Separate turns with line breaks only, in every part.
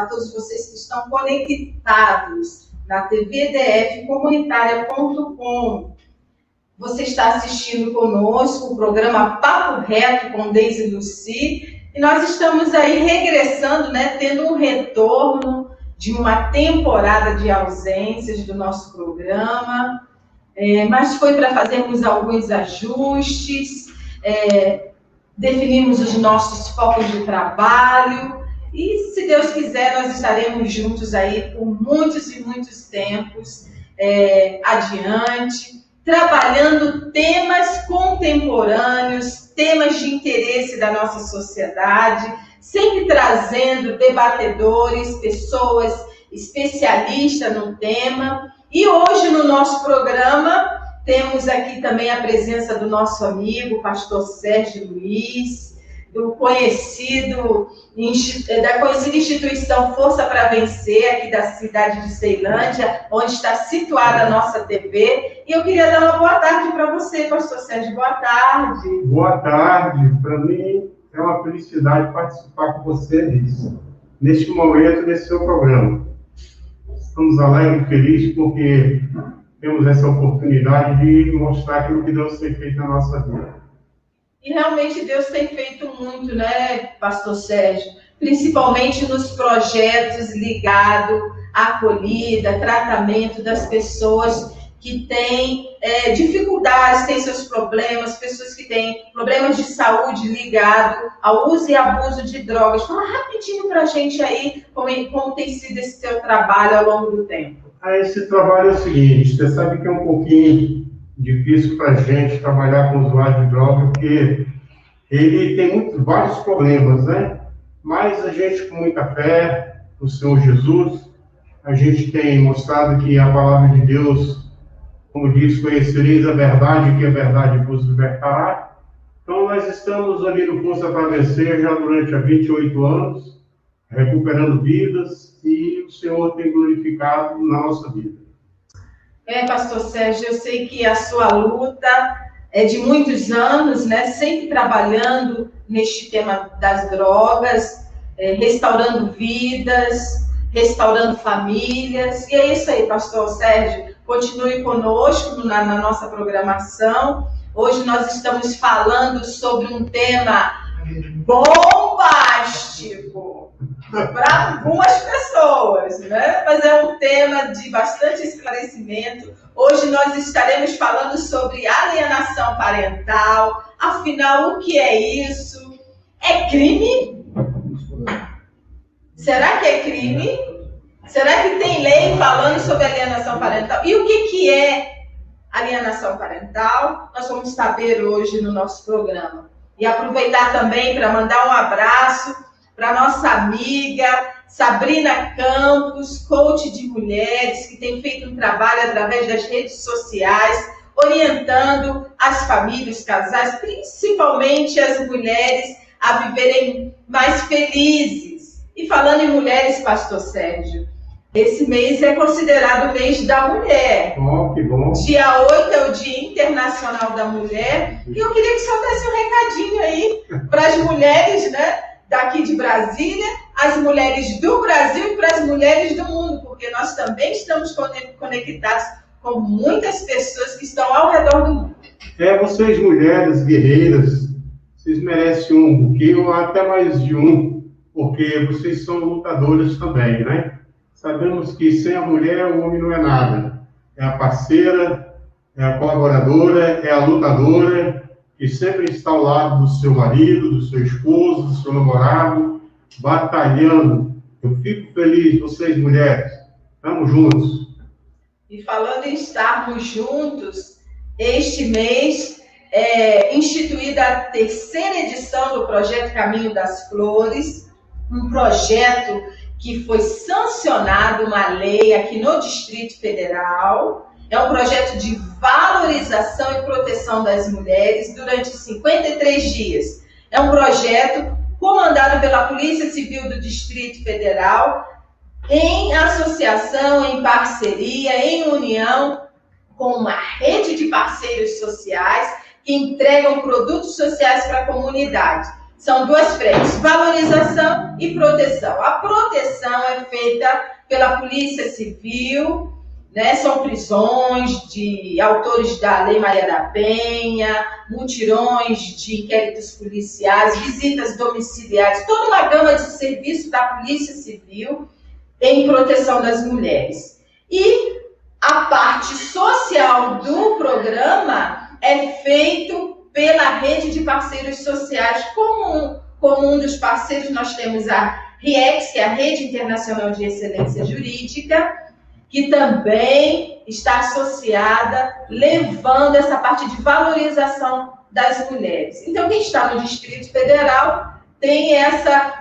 para todos vocês que estão conectados na tvdfcomunitária.com. Você está assistindo conosco o programa Papo Reto com Deise Lucy, e nós estamos aí regressando, né, tendo um retorno de uma temporada de ausências do nosso programa, mas foi para fazermos alguns ajustes, definirmos os nossos focos de trabalho, e se Deus quiser nós estaremos juntos aí por muitos e muitos tempos adiante, trabalhando temas contemporâneos, temas de interesse da nossa sociedade, sempre trazendo debatedores, pessoas especialistas no tema. E hoje no nosso programa temos aqui também a presença do nosso amigo, pastor Sérgio Luiz, da conhecida instituição Força para Vencer, aqui da cidade de Ceilândia, onde está situada a nossa TV. E eu queria dar uma boa tarde para você, pastor Sérgio. Boa tarde.
Boa tarde. Para mim é uma felicidade participar com vocês neste momento, nesse seu programa. Estamos alegres e felizes porque temos essa oportunidade de mostrar aquilo que Deus tem feito na nossa vida.
E realmente Deus tem feito muito, né, pastor Sérgio? Principalmente nos projetos ligados à acolhida, tratamento das pessoas que têm dificuldades, têm seus problemas, pessoas que têm problemas de saúde ligados ao uso e abuso de drogas. Fala rapidinho para a gente aí como tem sido esse seu trabalho ao longo do tempo.
Esse trabalho é o seguinte, você sabe que é um pouquinho difícil para a gente trabalhar com usuário de droga, porque ele tem vários problemas, né? Mas a gente, com muita fé no Senhor Jesus, a gente tem mostrado que a palavra de Deus, como diz, conhecereis a verdade, que a verdade vos libertará. Então, nós estamos ali no Força para Vencer já durante há 28 anos, recuperando vidas, e o Senhor tem glorificado na nossa vida.
Pastor Sérgio, eu sei que a sua luta é de muitos anos, né? Sempre trabalhando neste tema das drogas, restaurando vidas, restaurando famílias. E é isso aí, pastor Sérgio. Continue conosco na nossa programação. Hoje nós estamos falando sobre um tema bombástico para algumas pessoas, né? Mas é um tema de bastante esclarecimento. Hoje nós estaremos falando sobre alienação parental. Afinal, o que é isso? É crime? Será que é crime? Será que tem lei falando sobre alienação parental? E o que é alienação parental? Nós vamos saber hoje no nosso programa. E aproveitar também para mandar um abraço para nossa amiga Sabrina Campos, coach de mulheres, que tem feito um trabalho através das redes sociais, orientando as famílias, os casais, principalmente as mulheres, a viverem mais felizes. E falando em mulheres, pastor Sérgio, esse mês é considerado o mês da mulher.
Que bom.
Dia 8 é o Dia Internacional da Mulher. E eu queria que você desse um recadinho aí para as mulheres, né, daqui de Brasília, as mulheres do Brasil e para as mulheres do mundo, porque nós também estamos conectados com muitas pessoas que estão ao redor do mundo.
Vocês mulheres guerreiras, vocês merecem um buquê ou até mais de um, porque vocês são lutadoras também, né? Sabemos que sem a mulher o homem não é nada. É a parceira, é a colaboradora, é a lutadora, que sempre está ao lado do seu marido, do seu esposo, do seu namorado, batalhando. Eu fico feliz, vocês mulheres, estamos juntos.
E falando em estarmos juntos, este mês é instituída a 3ª edição do projeto Caminho das Flores, um projeto que foi sancionado uma lei aqui no Distrito Federal. É um projeto de valorização e proteção das mulheres durante 53 dias. É um projeto comandado pela Polícia Civil do Distrito Federal, em associação, em parceria, em união com uma rede de parceiros sociais que entregam produtos sociais para a comunidade. São duas frentes, valorização e proteção. A proteção é feita pela Polícia Civil, né? São prisões de autores da Lei Maria da Penha, mutirões de inquéritos policiais, visitas domiciliares, toda uma gama de serviço da Polícia Civil em proteção das mulheres. E a parte social do programa é feito pela rede de parceiros sociais. Como um dos parceiros, nós temos a RIEX, que é a Rede Internacional de Excelência Jurídica, que também está associada, levando essa parte de valorização das mulheres. Então, quem está no Distrito Federal tem essa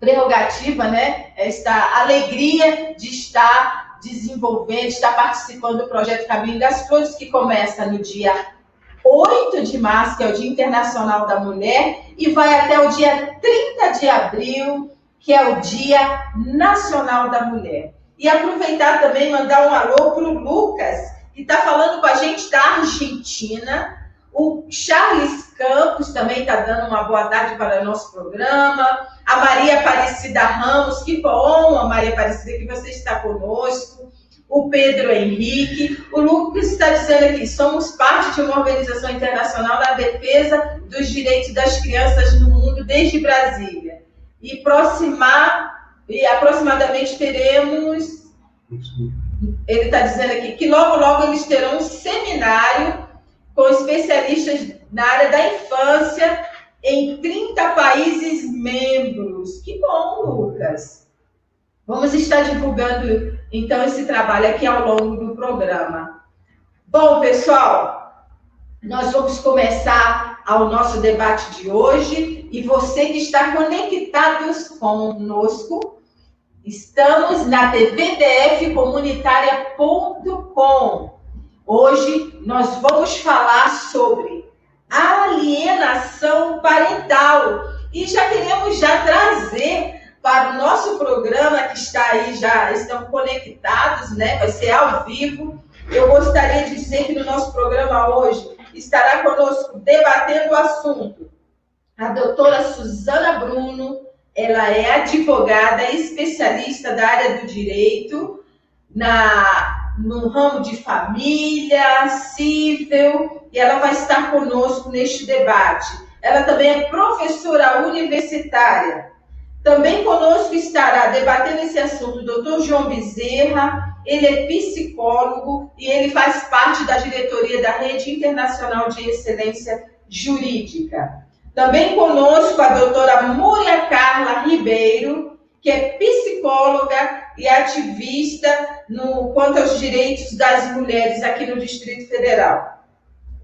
prerrogativa, né? Esta alegria de estar desenvolvendo, de estar participando do projeto Caminho das Flores, que começa no dia 8 de março, que é o Dia Internacional da Mulher, e vai até o dia 30 de abril, que é o Dia Nacional da Mulher. E aproveitar também, mandar um alô para o Lucas, que está falando com a gente da Argentina. O Charles Campos também está dando uma boa tarde para o nosso programa. A Maria Aparecida Ramos, que bom, Maria Aparecida, que você está conosco. O Pedro Henrique. O Lucas está dizendo aqui, somos parte de uma organização internacional na defesa dos direitos das crianças no mundo desde Brasília. E aproximadamente teremos, ele está dizendo aqui, que logo eles terão um seminário com especialistas na área da infância em 30 países membros. Que bom, Lucas! Vamos estar divulgando, então, esse trabalho aqui ao longo do programa. Bom, pessoal, nós vamos começar o nosso debate de hoje. E você que está conectados conosco, estamos na tvdfcomunitaria.com. Hoje nós vamos falar sobre alienação parental. E já queremos trazer para o nosso programa, que está aí, já estão conectados, né? Vai ser ao vivo. Eu gostaria de dizer que no nosso programa hoje estará conosco debatendo o assunto a doutora Suzana Bruno. Ela é advogada especialista da área do direito, no ramo de família, civil, e ela vai estar conosco neste debate. Ela também é professora universitária. Também conosco estará debatendo esse assunto o doutor João Bezerra. Ele é psicólogo e ele faz parte da diretoria da Rede Internacional de Excelência Jurídica. Também conosco a doutora Múria Carla Ribeiro, que é psicóloga e ativista quanto aos direitos das mulheres aqui no Distrito Federal.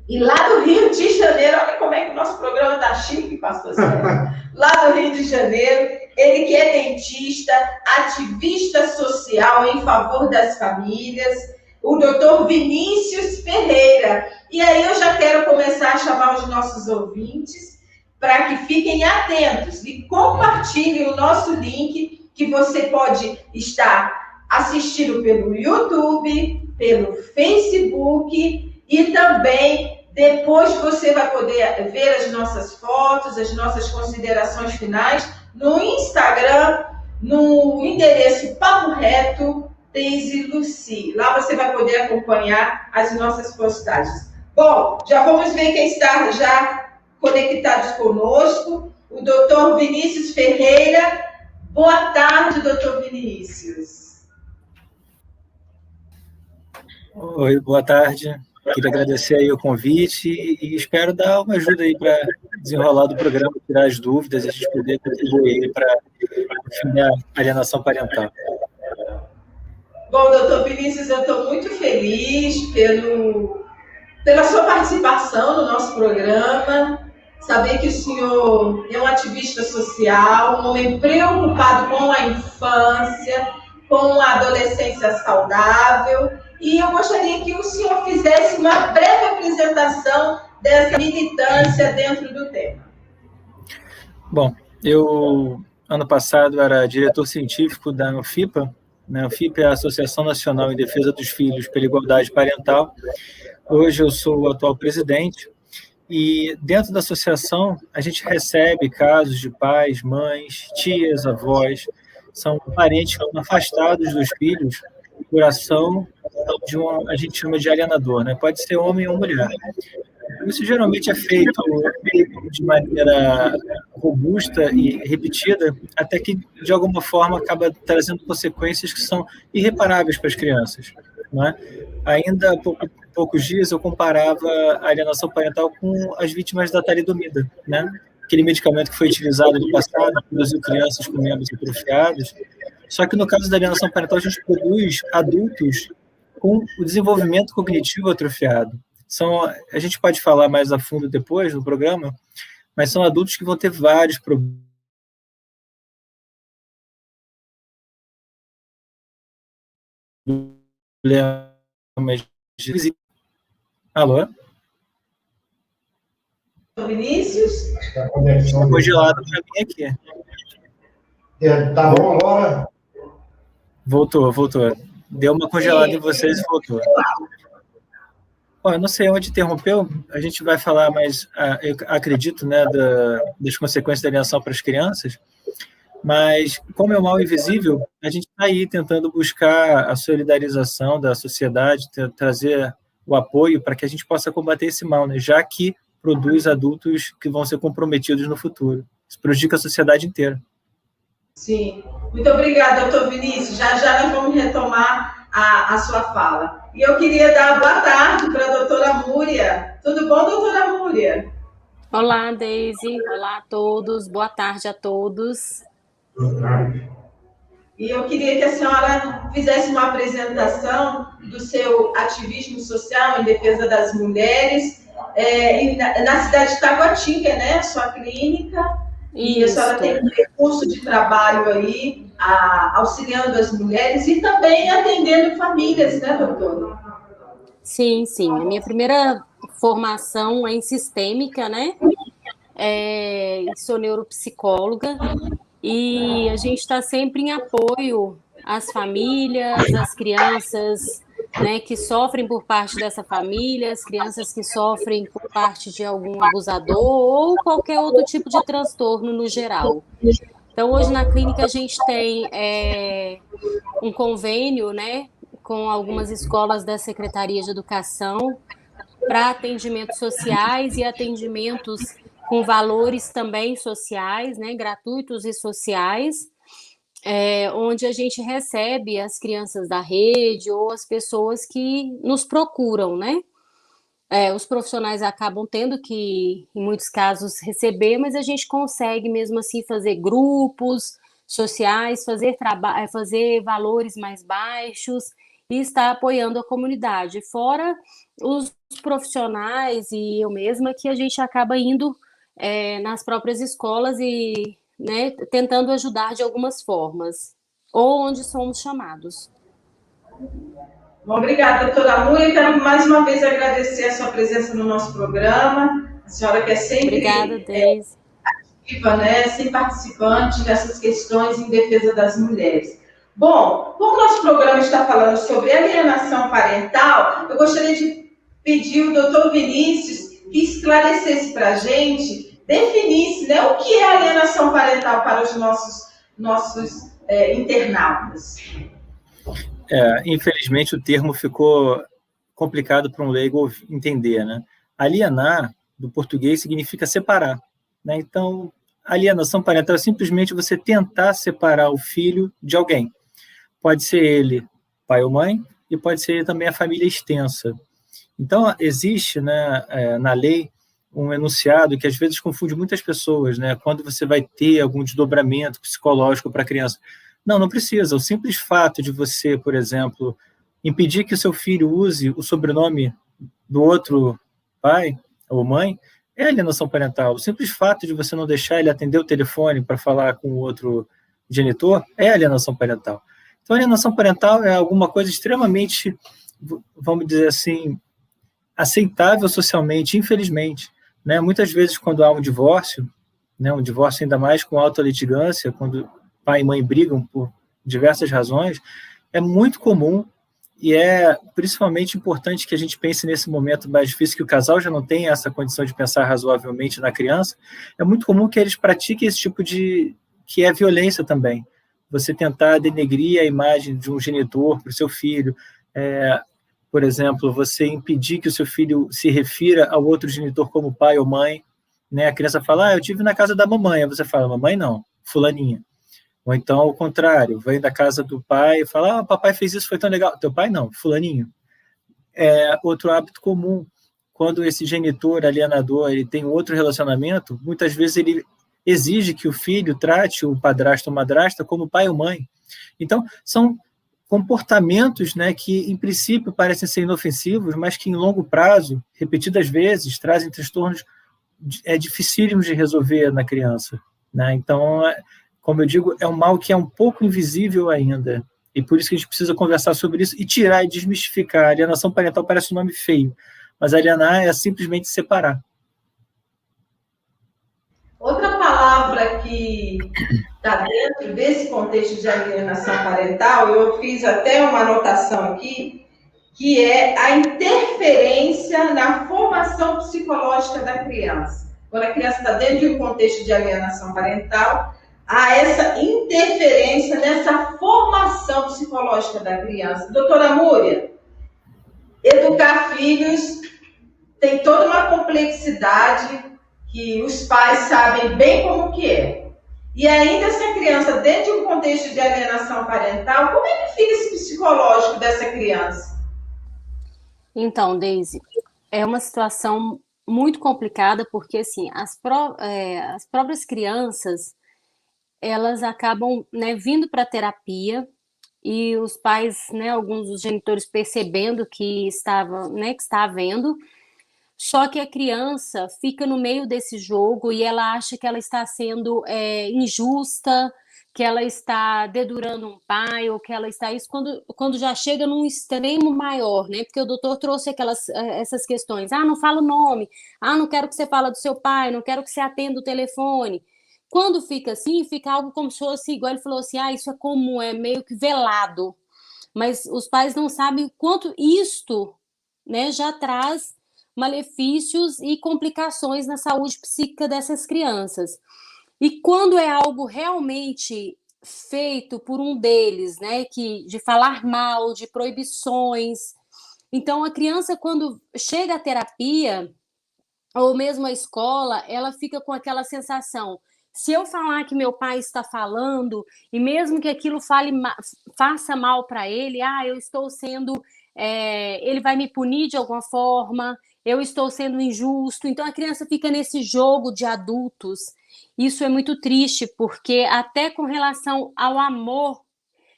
E lá do Rio de Janeiro, olha como é que o nosso programa está chique, pastor Sérgio. Lá do Rio de Janeiro, ele que é dentista, ativista social em favor das famílias, o doutor Vinícius Ferreira. E aí eu já quero começar a chamar os nossos ouvintes para que fiquem atentos e compartilhem o nosso link, que você pode estar assistindo pelo YouTube, pelo Facebook, e também depois você vai poder ver as nossas fotos, as nossas considerações finais no Instagram, no endereço Papo Reto Deise Luci. Lá você vai poder acompanhar as nossas postagens. Bom, já vamos ver quem está já conectados conosco. O doutor Vinícius Ferreira. Boa tarde, doutor Vinícius.
Oi, boa tarde. Queria agradecer aí o convite e espero dar uma ajuda aí para desenrolar do programa, tirar as dúvidas e a gente poder contribuir para o fim da alienação parental.
Bom, doutor Vinícius, eu estou muito feliz pela sua participação no nosso programa. Saber que o senhor é um ativista social, um homem preocupado com a infância, com a adolescência saudável. E eu gostaria que o senhor fizesse uma breve apresentação dessa militância dentro do tema.
Bom, eu, ano passado, era diretor científico da ANFIPA. A ANFIPA é a Associação Nacional em Defesa dos Filhos pela Igualdade Parental. Hoje eu sou o atual presidente. E dentro da associação, a gente recebe casos de pais, mães, tias, avós, são parentes afastados dos filhos por ação de a gente chama de alienador, né? Pode ser homem ou mulher. Isso geralmente é feito de maneira robusta e repetida, até que, de alguma forma, acaba trazendo consequências que são irreparáveis para as crianças. Não é? Ainda há poucos dias eu comparava a alienação parental com as vítimas da talidomida, né? Aquele medicamento que foi utilizado no passado, produziu crianças com membros atrofiados. Só que no caso da alienação parental, a gente produz adultos com o desenvolvimento cognitivo atrofiado. A gente pode falar mais a fundo depois no programa, mas são adultos que vão ter vários problemas. Alô?
Vinícius?
Está congelado para mim aqui.
Tá bom agora?
Voltou. Deu uma congelada em vocês e voltou. Bom, eu não sei onde interrompeu, a gente vai falar mais, eu acredito, né, das consequências da alienação para as crianças, mas como é o mal invisível, a gente está aí tentando buscar a solidarização da sociedade, trazer o apoio para que a gente possa combater esse mal, né, já que produz adultos que vão ser comprometidos no futuro. Isso prejudica a sociedade inteira.
Sim. Muito obrigada, doutor Vinícius. Já nós vamos retomar a sua fala. E eu queria dar boa tarde para a doutora Múria. Tudo bom, doutora Múria?
Olá, Deise. Olá a todos. Boa tarde a todos.
Boa tarde.
E eu queria que a senhora fizesse uma apresentação do seu ativismo social em defesa das mulheres na cidade de Taguatinga, né? A sua clínica.
Isso.
E a senhora tem um recurso de trabalho aí, auxiliando as mulheres e também atendendo famílias, né, doutora?
Sim. A minha primeira formação é em sistêmica, né? Sou neuropsicóloga e a gente está sempre em apoio às famílias, às crianças, né, que sofrem por parte dessa família, as crianças que sofrem por parte de algum abusador ou qualquer outro tipo de transtorno no geral. Então, hoje na clínica a gente tem um convênio, né, com algumas escolas da Secretaria de Educação para atendimentos sociais e atendimentos com valores também sociais, né, gratuitos e sociais, onde a gente recebe as crianças da rede ou as pessoas que nos procuram, né? Os profissionais acabam tendo que, em muitos casos, receber, mas a gente consegue mesmo assim fazer grupos sociais, fazer valores mais baixos e estar apoiando a comunidade. Fora os profissionais e eu mesma, que a gente acaba indo nas próprias escolas e, né, tentando ajudar de algumas formas, ou onde somos chamados.
Bom, obrigada, doutora Múria. Quero mais uma vez agradecer a sua presença no nosso programa. A senhora que é sempre
Obrigada, Deise.
ativa, né, sempre participante dessas questões em defesa das mulheres. Bom, como o nosso programa está falando sobre alienação parental, eu gostaria de pedir ao doutor Vinícius que esclarecesse para a gente, definisse, né, o que é alienação parental para os nossos internautas.
Infelizmente, o termo ficou complicado para um leigo entender, né? Alienar, do português, significa separar, né? Então, alienação parental é simplesmente você tentar separar o filho de alguém. Pode ser ele, pai ou mãe, e pode ser também a família extensa. Então, existe, né, na lei um enunciado que às vezes confunde muitas pessoas, né? Quando você vai ter algum desdobramento psicológico para a criança. Não precisa. O simples fato de você, por exemplo, impedir que o seu filho use o sobrenome do outro pai ou mãe é alienação parental. O simples fato de você não deixar ele atender o telefone para falar com o outro genitor é alienação parental. Então, alienação parental é alguma coisa extremamente, vamos dizer assim, aceitável socialmente, infelizmente. Né? Muitas vezes, quando há um divórcio, né, um divórcio ainda mais com alta litigância, quando pai e mãe brigam por diversas razões, é muito comum E é principalmente importante que a gente pense nesse momento mais difícil, que o casal já não tem essa condição de pensar razoavelmente na criança. É muito comum que eles pratiquem esse tipo de... que é violência também. Você tentar denegrir a imagem de um genitor para o seu filho. Por exemplo, você impedir que o seu filho se refira ao outro genitor como pai ou mãe. Né? A criança fala, eu tive na casa da mamãe. Aí você fala, mamãe não, fulaninha. Ou então, ao contrário, vem da casa do pai e fala, papai fez isso, foi tão legal. Teu pai não, fulaninho. Outro hábito comum, quando esse genitor alienador ele tem outro relacionamento, muitas vezes ele exige que o filho trate o padrasto ou madrasta como pai ou mãe. Então, são comportamentos, né, que, em princípio, parecem ser inofensivos, mas que, em longo prazo, repetidas vezes, trazem transtornos dificílimos de resolver na criança. Né? Então, como eu digo, é um mal que é um pouco invisível ainda. E por isso que a gente precisa conversar sobre isso e tirar e desmistificar. A alienação parental parece um nome feio, mas alienar é simplesmente separar.
Outra palavra que está dentro desse contexto de alienação parental, eu fiz até uma anotação aqui, que é a interferência na formação psicológica da criança. Quando a criança está dentro de um contexto de alienação parental, há essa interferência nessa formação psicológica da criança. Doutora Múria, educar filhos tem toda uma complexidade que os pais sabem bem como que é. E ainda essa criança, dentro de um contexto de alienação parental, como é que fica esse psicológico dessa criança?
Então, Deise, é uma situação muito complicada, porque assim, as próprias crianças, elas acabam, né, vindo para a terapia, e os pais, né, alguns dos genitores percebendo que estava, né, que está havendo, só que a criança fica no meio desse jogo e ela acha que ela está sendo injusta, que ela está dedurando um pai, ou que ela está... Isso quando já chega num extremo maior, né? Porque o doutor trouxe essas questões. Não fala o nome. Não quero que você fale do seu pai, não quero que você atenda o telefone. Quando fica assim, fica algo como se fosse, igual ele falou assim, isso é comum, é meio que velado. Mas os pais não sabem o quanto isto, né, já traz malefícios e complicações na saúde psíquica dessas crianças. E quando é algo realmente feito por um deles, né, de falar mal, de proibições, então a criança, quando chega à terapia, ou mesmo à escola, ela fica com aquela sensação, se eu falar que meu pai está falando, e mesmo que aquilo faça mal para ele, eu estou sendo... ele vai me punir de alguma forma, eu estou sendo injusto. Então a criança fica nesse jogo de adultos. Isso é muito triste, porque até com relação ao amor,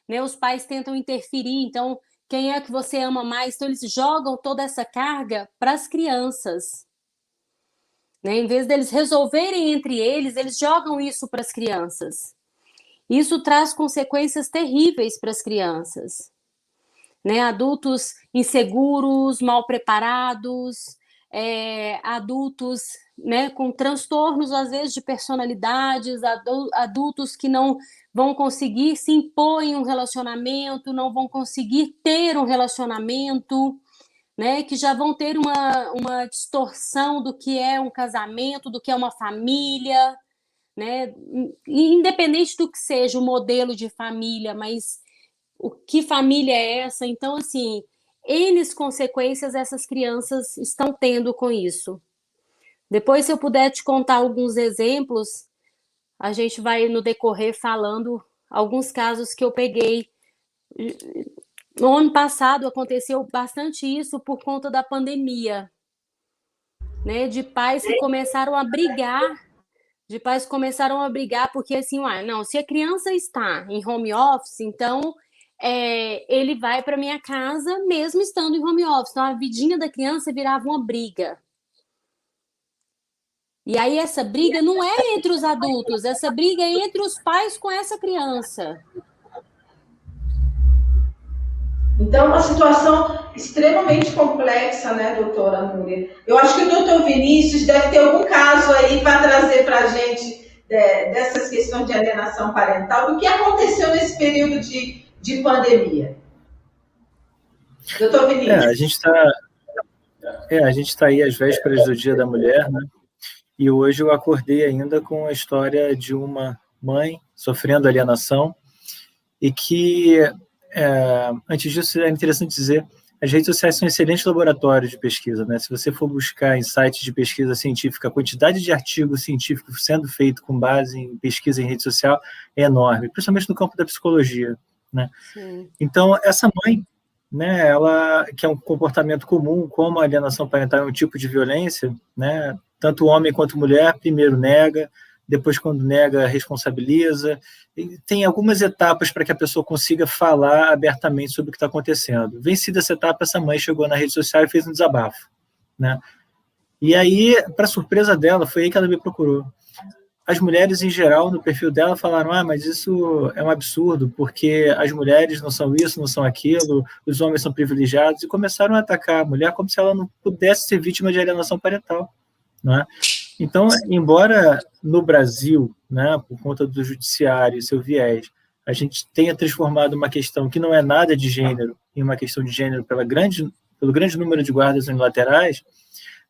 né, os pais tentam interferir. Então, quem é que você ama mais? Então eles jogam toda essa carga para as crianças. Né? Em vez deles resolverem entre eles, eles jogam isso para as crianças. Isso traz consequências terríveis para as crianças. Né? Adultos inseguros, mal preparados, adultos, né, com transtornos, às vezes, de personalidades, adultos que não vão conseguir se impor em um relacionamento, não vão conseguir ter um relacionamento, né, que já vão ter uma distorção do que é um casamento, do que é uma família, né? Independente do que seja o modelo de família, mas o que família é essa? Então, assim, N consequências essas crianças estão tendo com isso. Depois, se eu puder te contar alguns exemplos, a gente vai, no decorrer, falando alguns casos que eu peguei. No ano passado, aconteceu bastante isso por conta da pandemia, né? De pais que começaram a brigar, porque, assim, não, se a criança está em home office, então... ele vai para minha casa mesmo estando em home office. Então a vidinha da criança virava uma briga. E aí essa briga não é entre os adultos, essa briga é entre os pais com essa criança.
Então, uma situação extremamente complexa, né, doutora Núria? Eu acho que o doutor Vinícius deve ter algum caso aí para trazer para a gente dessas questões de alienação parental, do que aconteceu nesse período de pandemia. Doutor Vinícius.
A gente está aí às vésperas do Dia da Mulher, né? E hoje eu acordei ainda com a história de uma mãe sofrendo alienação e que, antes disso, é interessante dizer, as redes sociais são excelentes laboratórios de pesquisa, né? Se você for buscar em sites de pesquisa científica, a quantidade de artigos científicos sendo feito com base em pesquisa em rede social é enorme, principalmente no campo da psicologia, né? Sim. Então, essa mãe, né, ela, que é um comportamento comum, como a alienação parental é um tipo de violência, né? Tanto homem quanto mulher, primeiro nega, depois, quando nega, responsabiliza. E tem algumas etapas para que a pessoa consiga falar abertamente sobre o que está acontecendo. Vencida essa etapa, essa mãe chegou na rede social e fez um desabafo, né? E aí, para surpresa dela, foi aí que ela me procurou. As mulheres, em geral, no perfil dela, falaram: mas isso é um absurdo, porque as mulheres não são isso, não são aquilo, os homens são privilegiados, e começaram a atacar a mulher como se ela não pudesse ser vítima de alienação parental, não é? Então, embora no Brasil, né, por conta do judiciário e seu viés, a gente tenha transformado uma questão que não é nada de gênero em uma questão de gênero pelo grande número de guardas unilaterais,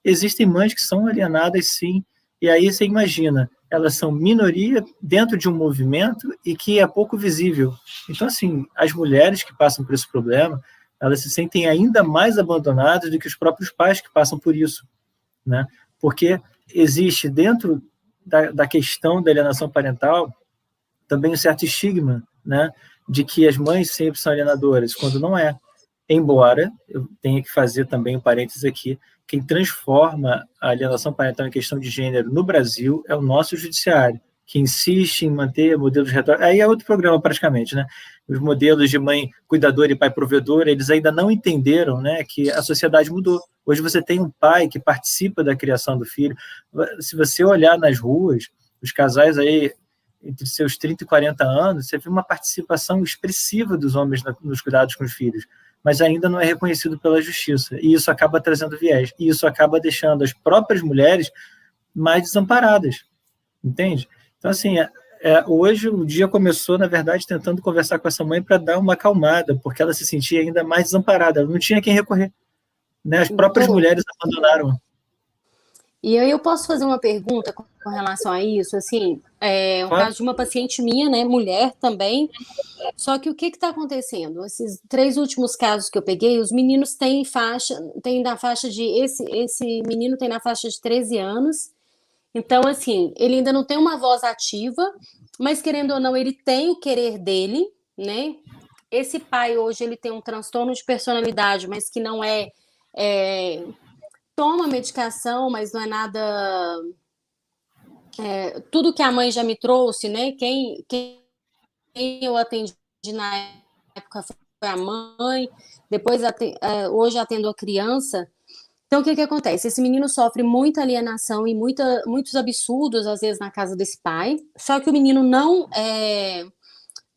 existem mães que são alienadas, sim, e aí você imagina, elas são minoria dentro de um movimento e que é pouco visível. Então, assim, as mulheres que passam por esse problema, elas se sentem ainda mais abandonadas do que os próprios pais que passam por isso, né? Porque existe dentro da questão da alienação parental também um certo estigma, né, de que as mães sempre são alienadoras, quando não é. Embora eu tenha que fazer também um parênteses aqui, quem transforma a alienação parental em questão de gênero no Brasil é o nosso judiciário, que insiste em manter modelos retóricos. Aí é outro programa, praticamente, né? Os modelos de mãe cuidadora e pai provedor, eles ainda não entenderam, né, que a sociedade mudou. Hoje você tem um pai que participa da criação do filho. Se você olhar nas ruas, os casais aí entre seus 30 e 40 anos, você vê uma participação expressiva dos homens nos cuidados com os filhos, mas ainda não é reconhecido pela justiça. E isso acaba trazendo viés. E isso acaba deixando as próprias mulheres mais desamparadas. Entende? Então, assim, hoje o dia começou, na verdade, tentando conversar com essa mãe para dar uma acalmada, porque ela se sentia ainda mais desamparada. Ela não tinha quem recorrer, né? As próprias mulheres abandonaram.
E aí eu posso fazer uma pergunta com relação a isso? Assim, um caso de uma paciente minha, né, mulher também. Só que o que está acontecendo? Esses 3 últimos casos que eu peguei, os meninos têm na faixa de... Esse menino tem na faixa de 13 anos. Então, assim, ele ainda não tem uma voz ativa, mas, querendo ou não, ele tem o querer dele, né? Esse pai, hoje, ele tem um transtorno de personalidade, mas que não toma medicação, mas não é nada... tudo que a mãe já me trouxe, né? Quem eu atendi na época foi a mãe, depois hoje atendo a criança. Então, o que acontece? Esse menino sofre muita alienação e muitos absurdos, às vezes, na casa desse pai. Só que o menino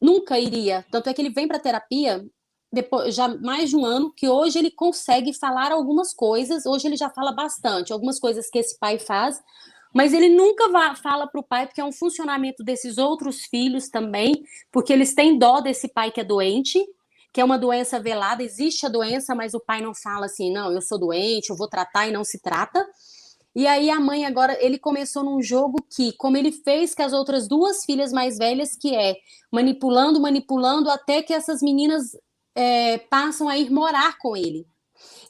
nunca iria. Tanto é que ele vem para terapia depois, já mais de um ano, que hoje ele consegue falar algumas coisas. Hoje ele já fala bastante, algumas coisas que esse pai faz. Mas ele nunca fala para o pai, porque é um funcionamento desses outros filhos também, porque eles têm dó desse pai que é doente, que é uma doença velada, existe a doença, mas o pai não fala assim, não, eu sou doente, eu vou tratar, e não se trata. E aí a mãe agora, ele começou num jogo que, como ele fez com as outras 2 filhas mais velhas, que é manipulando, até que essas meninas passam a ir morar com ele.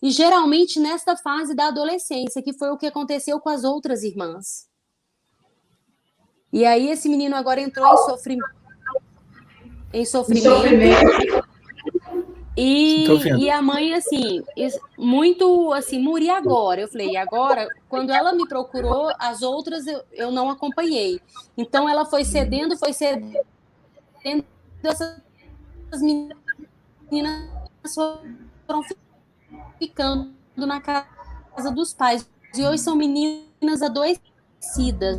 E geralmente nesta fase da adolescência, que foi o que aconteceu com as outras irmãs. E aí esse menino agora entrou em sofrimento. E a mãe, assim, muito assim, Muri agora. Eu falei, agora, quando ela me procurou, as outras eu não acompanhei. Então ela foi cedendo, essas meninas foram ficando na casa dos pais. E hoje são meninas adoecidas.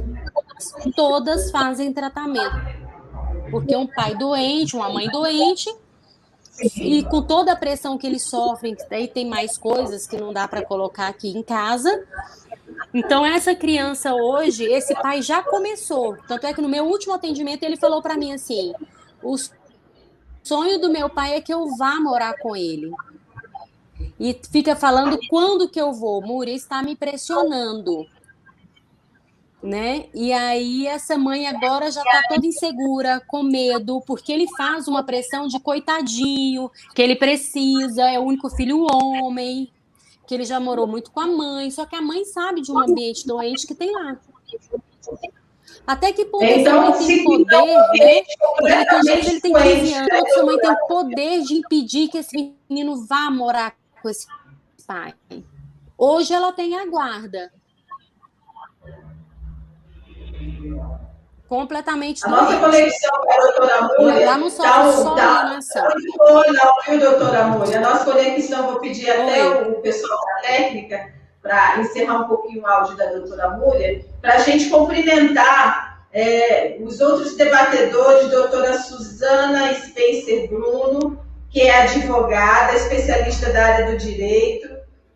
Todas fazem tratamento. Porque um pai doente, uma mãe doente, e com toda a pressão que eles sofrem, que daí tem mais coisas que não dá para colocar aqui em casa. Então, essa criança hoje, esse pai já começou. Tanto é que no meu último atendimento ele falou para mim assim, o sonho do meu pai é que eu vá morar com ele. e fica falando quando que eu vou. Múria, está me pressionando, né? E aí essa mãe agora já está toda insegura, com medo, porque ele faz uma pressão de coitadinho, que ele precisa, é o único filho homem, que ele já morou muito com a mãe, só que a mãe sabe de um ambiente doente que tem lá. Até que ponto essa mãe tem poder, né? Porque daqui uns dias ele tem 15 anos, sua mãe tem poder de impedir que esse menino vá morar com esse pai. Hoje ela tem a guarda. Completamente
A nossa conexão com a doutora Múria
lá não sofre só alienação.
Não, viu, doutora Múria? A nossa conexão, vou pedir até o pessoal da técnica para encerrar um pouquinho o áudio da doutora Múria, para a gente cumprimentar os outros debatedores, doutora Suzana Spencer Bruno, que é advogada, especialista da área do direito,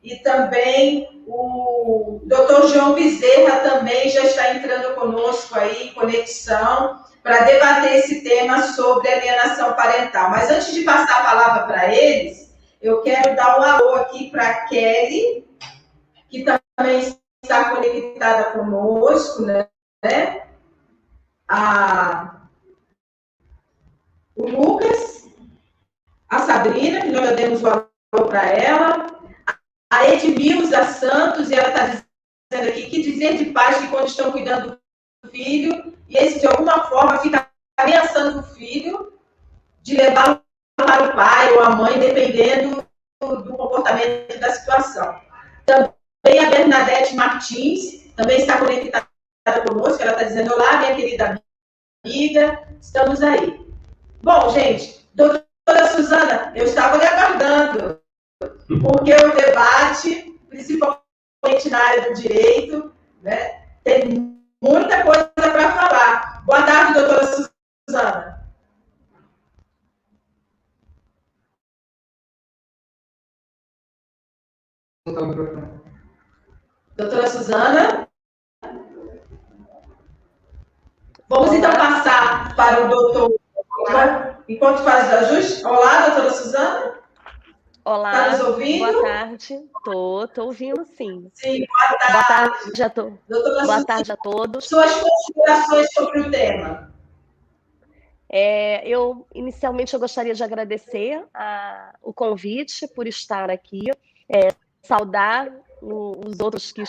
e também o doutor João Bezerra também já está entrando conosco aí, em conexão, para debater esse tema sobre alienação parental. Mas antes de passar a palavra para eles, eu quero dar um alô aqui para a Kelly, que também está conectada conosco, né? O Lucas, a Sabrina, que nós já demos o alô para ela, a Edmilza Santos, e ela está dizendo aqui, que dizer de pais que quando estão cuidando do filho, e esse de alguma forma fica ameaçando o filho de levá-lo para o pai ou a mãe, dependendo do comportamento da situação. Também a Bernadette Martins, também está conectada conosco, ela está dizendo, olá, minha querida amiga, estamos aí. Bom, gente, doutora Suzana, eu estava lhe aguardando, porque o debate, principalmente na área do direito, né, tem muita coisa para falar. Boa tarde, doutora Suzana. Doutora Suzana? Vamos então passar para o doutor, enquanto faz os ajustes. Olá, doutora Suzana?
Olá,
tá nos ouvindo?
Boa tarde. Tô ouvindo, sim.
Sim, boa tarde.
Boa tarde a todos.
Doutora
Boa tarde a todos.
Suas considerações sobre o tema.
Inicialmente, eu gostaria de agradecer o convite por estar aqui, saudar os outros que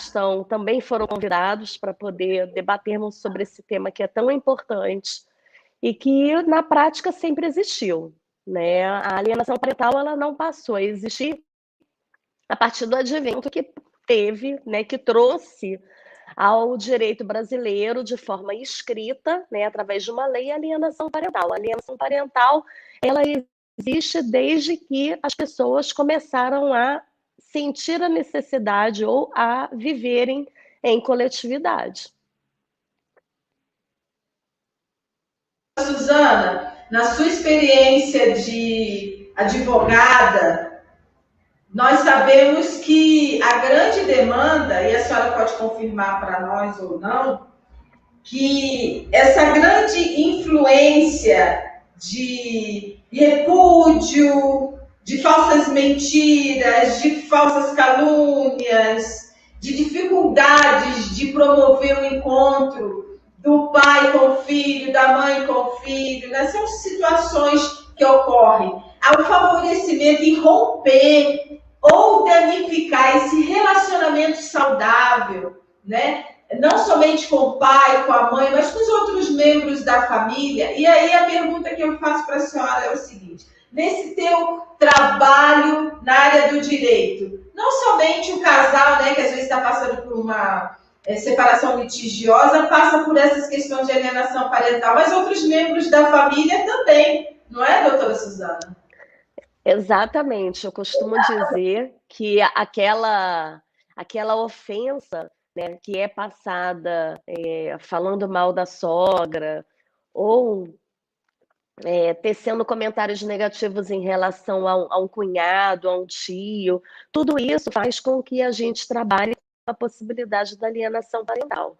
também foram convidados para poder debatermos sobre esse tema que é tão importante e que, na prática, sempre existiu. Né? A alienação parental ela não passou a existir a partir do advento que teve, né, que trouxe ao direito brasileiro de forma escrita, né, através de uma lei, a alienação parental. A alienação parental ela existe desde que as pessoas começaram a sentir a necessidade ou a viverem em coletividade.
Suzana, na sua experiência de advogada, nós sabemos que a grande demanda, e a senhora pode confirmar para nós ou não, que essa grande influência de repúdio, de falsas mentiras, de falsas calúnias, de dificuldades de promover o encontro do pai com o filho, da mãe com o filho, né? São situações que ocorrem. Há o favorecimento em romper ou danificar esse relacionamento saudável, né? Não somente com o pai, com a mãe, mas com os outros membros da família. E aí a pergunta que eu faço para a senhora é o seguinte: nesse teu trabalho na área do direito, não somente o casal, né, que às vezes está passando por uma separação litigiosa, passa por essas questões de alienação parental, mas outros membros da família também, não é, doutora Suzana?
Exatamente. Eu costumo dizer que aquela ofensa, né, que é passada falando mal da sogra ou tecendo comentários negativos em relação a um cunhado, a um tio, tudo isso faz com que a gente trabalhe a possibilidade da alienação parental.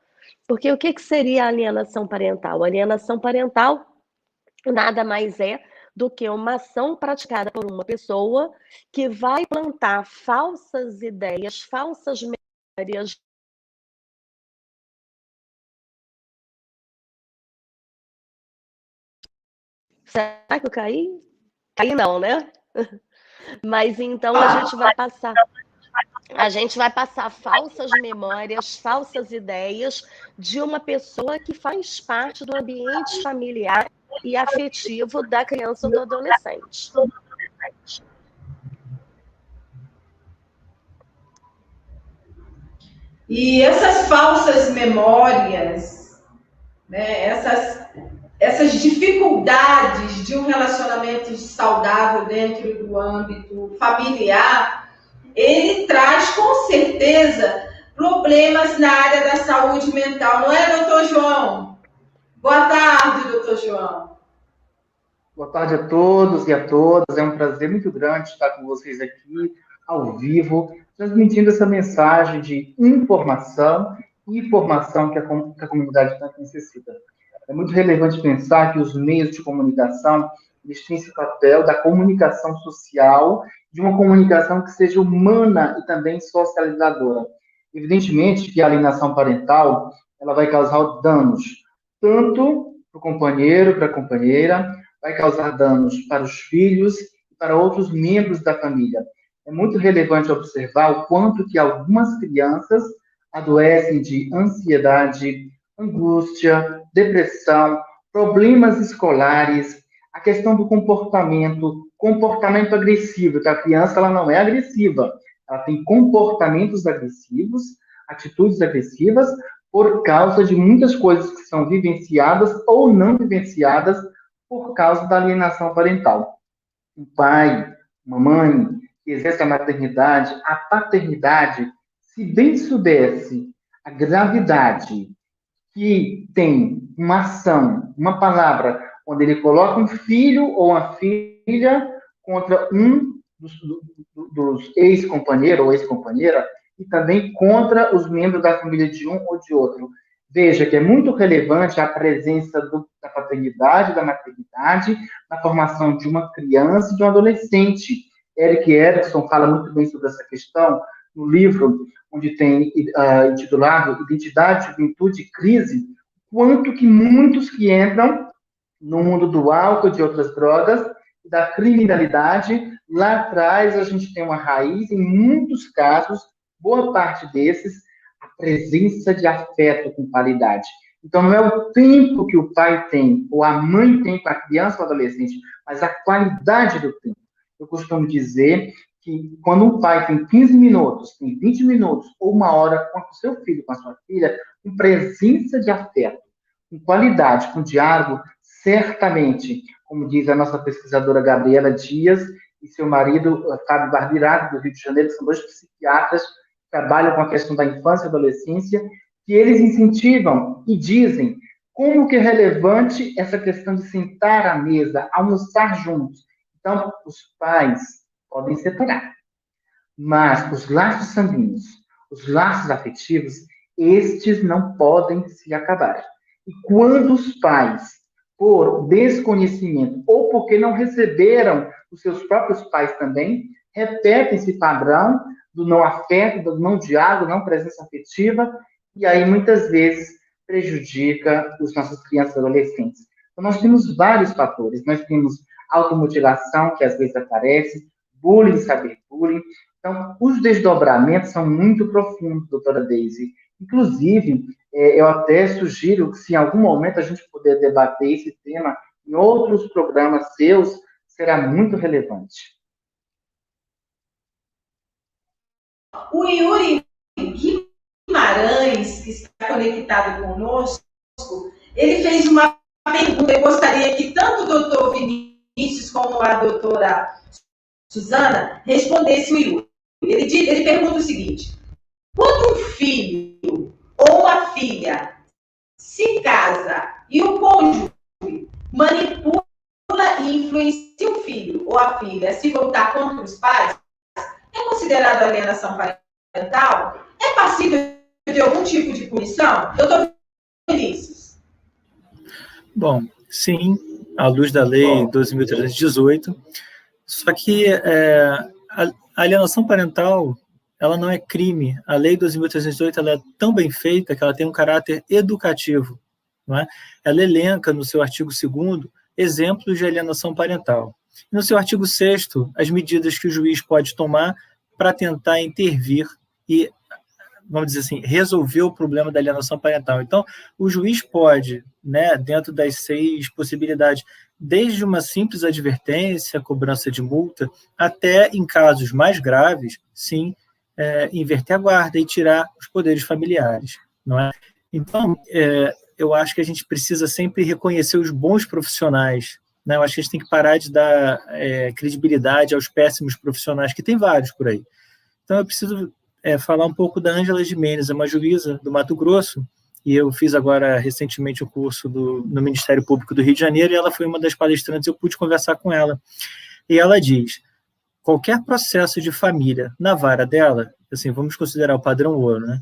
Porque o que seria a alienação parental? A alienação parental nada mais é do que uma ação praticada por uma pessoa que vai plantar falsas ideias, falsas memórias. Será que eu caí? Caí não, né? Mas então a gente vai passar falsas memórias, falsas ideias de uma pessoa que faz parte do ambiente familiar e afetivo da criança ou do adolescente.
E essas falsas memórias, né, essas dificuldades de um relacionamento saudável dentro do âmbito familiar, ele traz com certeza problemas na área da saúde mental, não é, doutor João? Boa tarde, doutor João.
Boa tarde a todos e a todas. É um prazer muito grande estar com vocês aqui, ao vivo, transmitindo essa mensagem de informação e formação que a comunidade tanto necessita. É muito relevante pensar que os meios de comunicação, eles têm esse papel da comunicação social, de uma comunicação que seja humana e também socializadora. Evidentemente que a alienação parental, ela vai causar danos, tanto para o companheiro, para a companheira, vai causar danos para os filhos e para outros membros da família. É muito relevante observar o quanto que algumas crianças adoecem de ansiedade, angústia, depressão, problemas escolares, a questão do comportamento agressivo, que a criança ela não é agressiva, ela tem comportamentos agressivos, atitudes agressivas, por causa de muitas coisas que são vivenciadas ou não vivenciadas por causa da alienação parental. Um pai, uma mãe que exerce a maternidade, a paternidade, se bem soubesse a gravidade que tem uma ação, uma palavra, quando ele coloca um filho ou uma filha contra um dos ex-companheiros ou ex-companheira e também contra os membros da família de um ou de outro. Veja que é muito relevante a presença da paternidade, da maternidade, na formação de uma criança e de um adolescente. Eric Erickson fala muito bem sobre essa questão no livro onde tem intitulado Identidade, Juventude e Crise, quanto que muitos que entram no mundo do álcool, de outras drogas, da criminalidade, lá atrás a gente tem uma raiz, em muitos casos, boa parte desses, a presença de afeto com qualidade. Então, não é o tempo que o pai tem, ou a mãe tem com a criança ou adolescente, mas a qualidade do tempo. Eu costumo dizer que quando um pai tem 15 minutos, tem 20 minutos, ou uma hora com o seu filho, com a sua filha, com presença de afeto, com qualidade, com diálogo, certamente, como diz a nossa pesquisadora Gabriela Dias e seu marido, Fábio Barbirado, do Rio de Janeiro, que são dois psiquiatras que trabalham com a questão da infância e adolescência, que eles incentivam e dizem como que é relevante essa questão de sentar à mesa, almoçar juntos. Então, os pais podem separar, mas os laços sanguíneos, os laços afetivos, estes não podem se acabar. E quando os pais, por desconhecimento ou porque não receberam os seus próprios pais também, repetem esse padrão do não afeto, do não diálogo, não presença afetiva, e aí muitas vezes prejudica os nossos crianças e adolescentes. Então, nós temos vários fatores. Nós temos automutilação, que às vezes aparece, bullying, cyberbullying. Então, os desdobramentos são muito profundos, doutora Deise. Inclusive, eu até sugiro que, se em algum momento a gente puder debater esse tema em outros programas seus, será muito relevante.
O Yuri Guimarães, que está conectado conosco, ele fez uma pergunta. Eu gostaria que tanto o doutor Vinícius como a doutora Suzana respondessem o Yuri. Ele pergunta o seguinte: quando um filho ou uma filha se casa e o cônjuge manipula e influencia o filho ou a filha a se voltar contra os pais, é considerado alienação parental? É passível de algum tipo de punição? Doutor Vinícius.
Bom, sim, à luz da Lei 12.318. Só que a alienação parental, ela não é crime. A Lei 12.318 ela é tão bem feita que ela tem um caráter educativo. Não é? Ela elenca, no seu artigo 2º, exemplos de alienação parental. E no seu artigo 6º, as medidas que o juiz pode tomar para tentar intervir e, vamos dizer assim, resolver o problema da alienação parental. Então, o juiz pode, né, dentro das 6 possibilidades, desde uma simples advertência, cobrança de multa, até, em casos mais graves, sim, inverter a guarda e tirar os poderes familiares. Não é? Então, eu acho que a gente precisa sempre reconhecer os bons profissionais. Né? Eu acho que a gente tem que parar de dar credibilidade aos péssimos profissionais, que tem vários por aí. Então, eu preciso falar um pouco da Ângela Gimenez, é uma juíza do Mato Grosso, e eu fiz agora, recentemente, um curso no Ministério Público do Rio de Janeiro, e ela foi uma das palestrantes, eu pude conversar com ela. E ela diz, qualquer processo de família na vara dela, assim, vamos considerar o padrão ouro, né?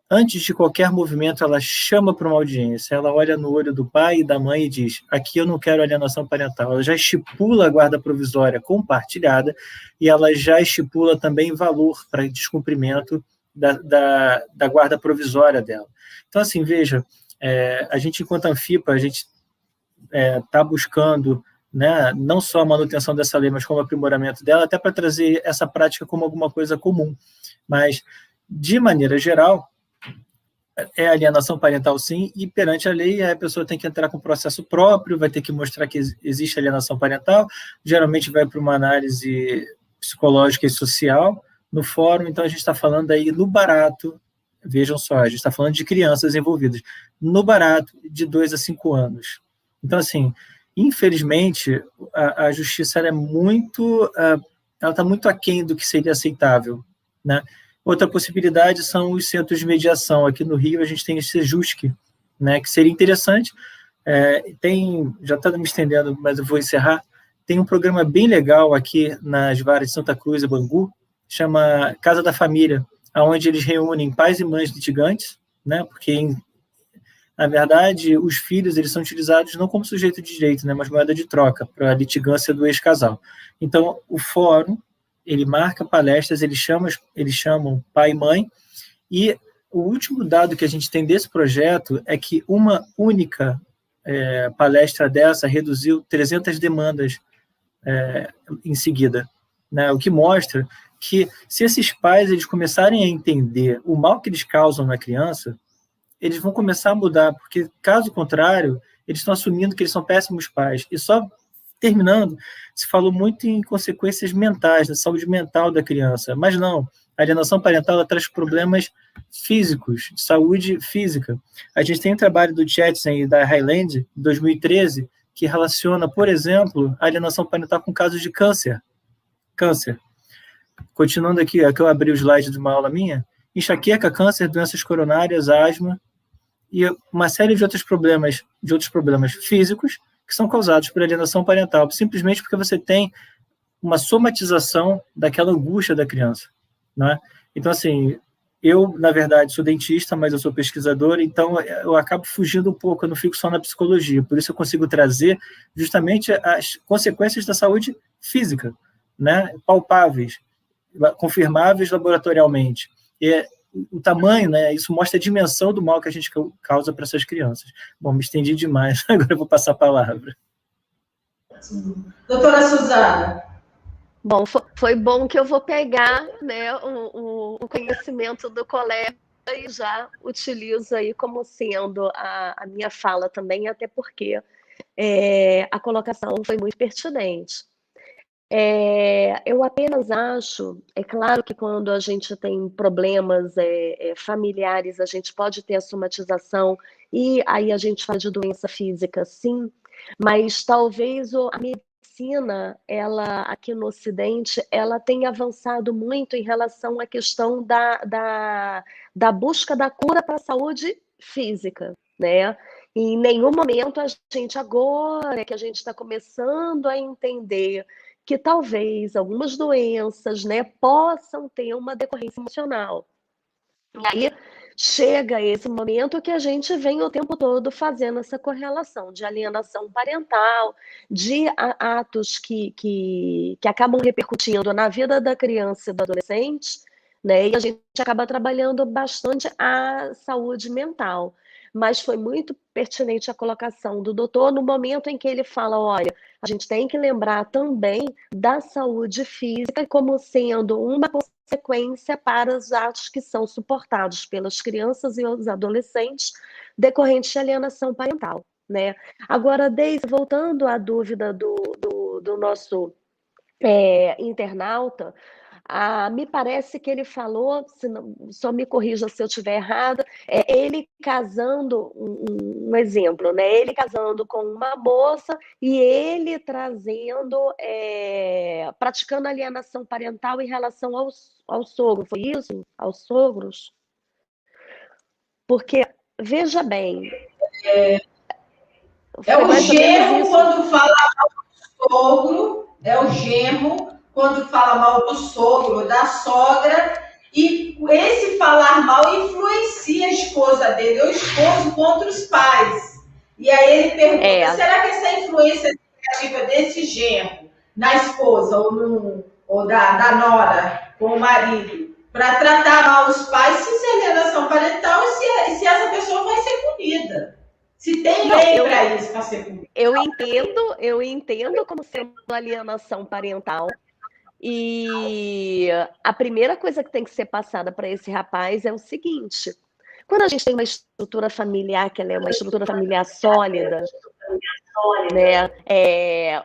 Antes de qualquer movimento, ela chama para uma audiência, ela olha no olho do pai e da mãe e diz, aqui eu não quero alienação parental. Ela já estipula a guarda provisória compartilhada e ela já estipula também valor para descumprimento da guarda provisória dela. Então, assim, veja, a gente, enquanto Anfipa, a gente está buscando, né, não só a manutenção dessa lei, mas como o aprimoramento dela, até para trazer essa prática como alguma coisa comum. Mas, de maneira geral, é alienação parental, sim, e perante a lei a pessoa tem que entrar com processo próprio, vai ter que mostrar que existe alienação parental, geralmente vai para uma análise psicológica e social no fórum, então a gente está falando aí no barato, vejam só, a gente está falando de crianças envolvidas, no barato de 2 a 5 anos. Então, assim, infelizmente, a justiça ela está muito aquém do que seria aceitável, né? Outra possibilidade são os centros de mediação. Aqui no Rio a gente tem esse SEJUSC, né, que seria interessante. Já está me estendendo, mas eu vou encerrar. Tem um programa bem legal aqui nas varas de Santa Cruz e Bangu, chama Casa da Família, onde eles reúnem pais e mães litigantes, né, porque, na verdade, os filhos eles são utilizados não como sujeito de direito, né, mas moeda de troca para a litigância do ex-casal. Então, o fórum ele marca palestras, eles chamam pai e mãe, e o último dado que a gente tem desse projeto é que uma única palestra dessa reduziu 300 demandas em seguida, né? O que mostra que se esses pais eles começarem a entender o mal que eles causam na criança, eles vão começar a mudar, porque, caso contrário, eles estão assumindo que eles são péssimos pais, e só terminando, se falou muito em consequências mentais, da saúde mental da criança, mas não, a alienação parental ela traz problemas físicos, de saúde física. A gente tem um trabalho do Chetsen e da Highland, de 2013, que relaciona, por exemplo, a alienação parental com casos de câncer. Continuando aqui, aqui eu abri o slide de uma aula minha, enxaqueca, câncer, doenças coronárias, asma, e uma série de outros problemas físicos, que são causados por alienação parental, simplesmente porque você tem uma somatização daquela angústia da criança, né? Então, assim, eu, na verdade, sou dentista, mas eu sou pesquisador, então eu acabo fugindo um pouco, eu não fico só na psicologia, por isso eu consigo trazer justamente as consequências da saúde física, né? Palpáveis, confirmáveis laboratorialmente. E o tamanho, né? Isso mostra a dimensão do mal que a gente causa para essas crianças. Bom, me estendi demais, agora eu vou passar a palavra.
Doutora Suzana.
Bom, foi bom que eu vou pegar, né, o conhecimento do colega e já utilizo aí como sendo a minha fala também, até porque a colocação foi muito pertinente. Eu apenas acho, é claro que quando a gente tem problemas familiares, a gente pode ter a somatização, e aí a gente fala de doença física, sim, mas talvez a medicina, ela aqui no Ocidente, ela tem avançado muito em relação à questão da busca da cura para a saúde física, né? E em nenhum momento a gente, agora que a gente está começando a entender que talvez algumas doenças, né, possam ter uma decorrência emocional. E aí, chega esse momento que a gente vem o tempo todo fazendo essa correlação de alienação parental, de atos que acabam repercutindo na vida da criança e do adolescente, né? E a gente acaba trabalhando bastante a saúde mental. Mas foi muito pertinente a colocação do doutor no momento em que ele fala, olha, a gente tem que lembrar também da saúde física como sendo uma consequência para os atos que são suportados pelas crianças e os adolescentes decorrentes de alienação parental, né? Agora, Deise, voltando à dúvida do nosso internauta, me parece que ele falou, só me corrija se eu estiver errada, ele casando, um exemplo, né? Ele casando com uma moça e ele trazendo, praticando alienação parental em relação ao sogro, foi isso? Aos sogros? Porque, veja bem...
É o genro quando fala mal do sogro, é o genro quando fala mal do sogro, da sogra, e esse falar mal influencia a esposa dele, ou o esposo contra os pais. E aí ele pergunta, será que essa influência negativa desse genro na esposa ou da nora com o marido, para tratar mal os pais, se é alienação parental e se essa pessoa vai ser punida? Se tem lei para isso, para ser punida.
Eu entendo como sendo alienação parental. E a primeira coisa que tem que ser passada para esse rapaz é o seguinte: quando a gente tem uma estrutura familiar, que ela é uma estrutura familiar sólida, né?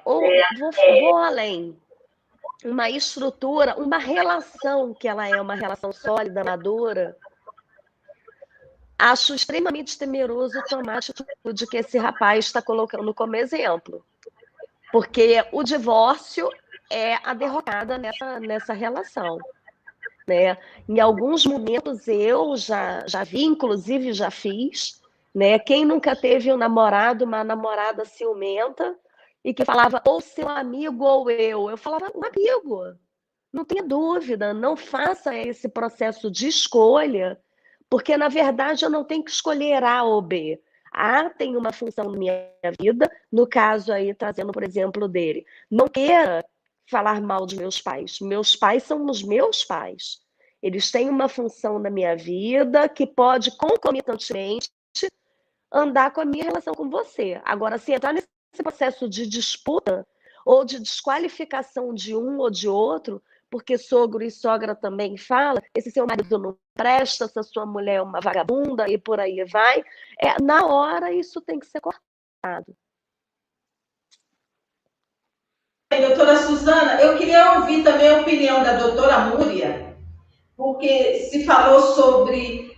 Ou vou além, uma estrutura, uma relação que ela é uma relação sólida, madura, acho extremamente temeroso o tomate de que esse rapaz está colocando como exemplo. Porque o divórcio é a derrocada nessa relação, né? Em alguns momentos eu já vi, inclusive já fiz, né? Quem nunca teve um namorado, uma namorada ciumenta e que falava ou seu amigo ou eu falava um amigo, não tenha dúvida, não faça esse processo de escolha, porque na verdade eu não tenho que escolher A ou B. A tem uma função na minha vida, no caso aí trazendo por exemplo dele, não queira falar mal dos meus pais. Meus pais são os meus pais. Eles têm uma função na minha vida que pode, concomitantemente, andar com a minha relação com você. Agora, se entrar nesse processo de disputa ou de desqualificação de um ou de outro, porque sogro e sogra também falam, esse seu marido não presta, essa sua mulher é uma vagabunda e por aí vai, na hora isso tem que ser cortado.
Doutora Suzana, eu queria ouvir também a opinião da doutora Múria, porque se falou sobre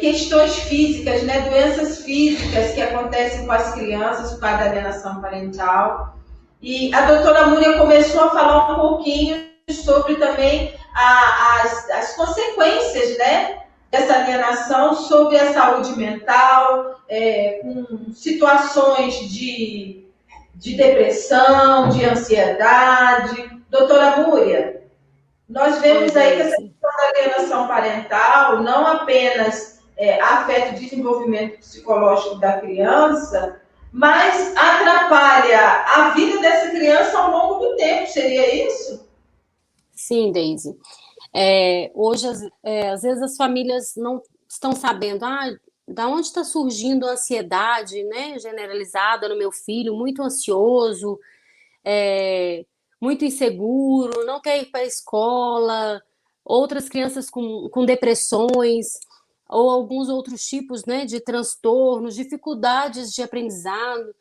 questões físicas, né, doenças físicas que acontecem com as crianças por causa da alienação parental. E a doutora Múria começou a falar um pouquinho sobre também as consequências, né, dessa alienação sobre a saúde mental, com situações de depressão, de ansiedade. Doutora Múria, nós vemos aí que essa questão da alienação parental não apenas afeta o desenvolvimento psicológico da criança, mas atrapalha a vida dessa criança ao longo do tempo, seria isso?
Sim, Deise. Hoje, às vezes, as famílias não estão sabendo, da onde está surgindo a ansiedade, né, generalizada no meu filho, muito ansioso, muito inseguro, não quer ir para a escola, outras crianças com depressões, ou alguns outros tipos, né, de transtornos, dificuldades de aprendizado,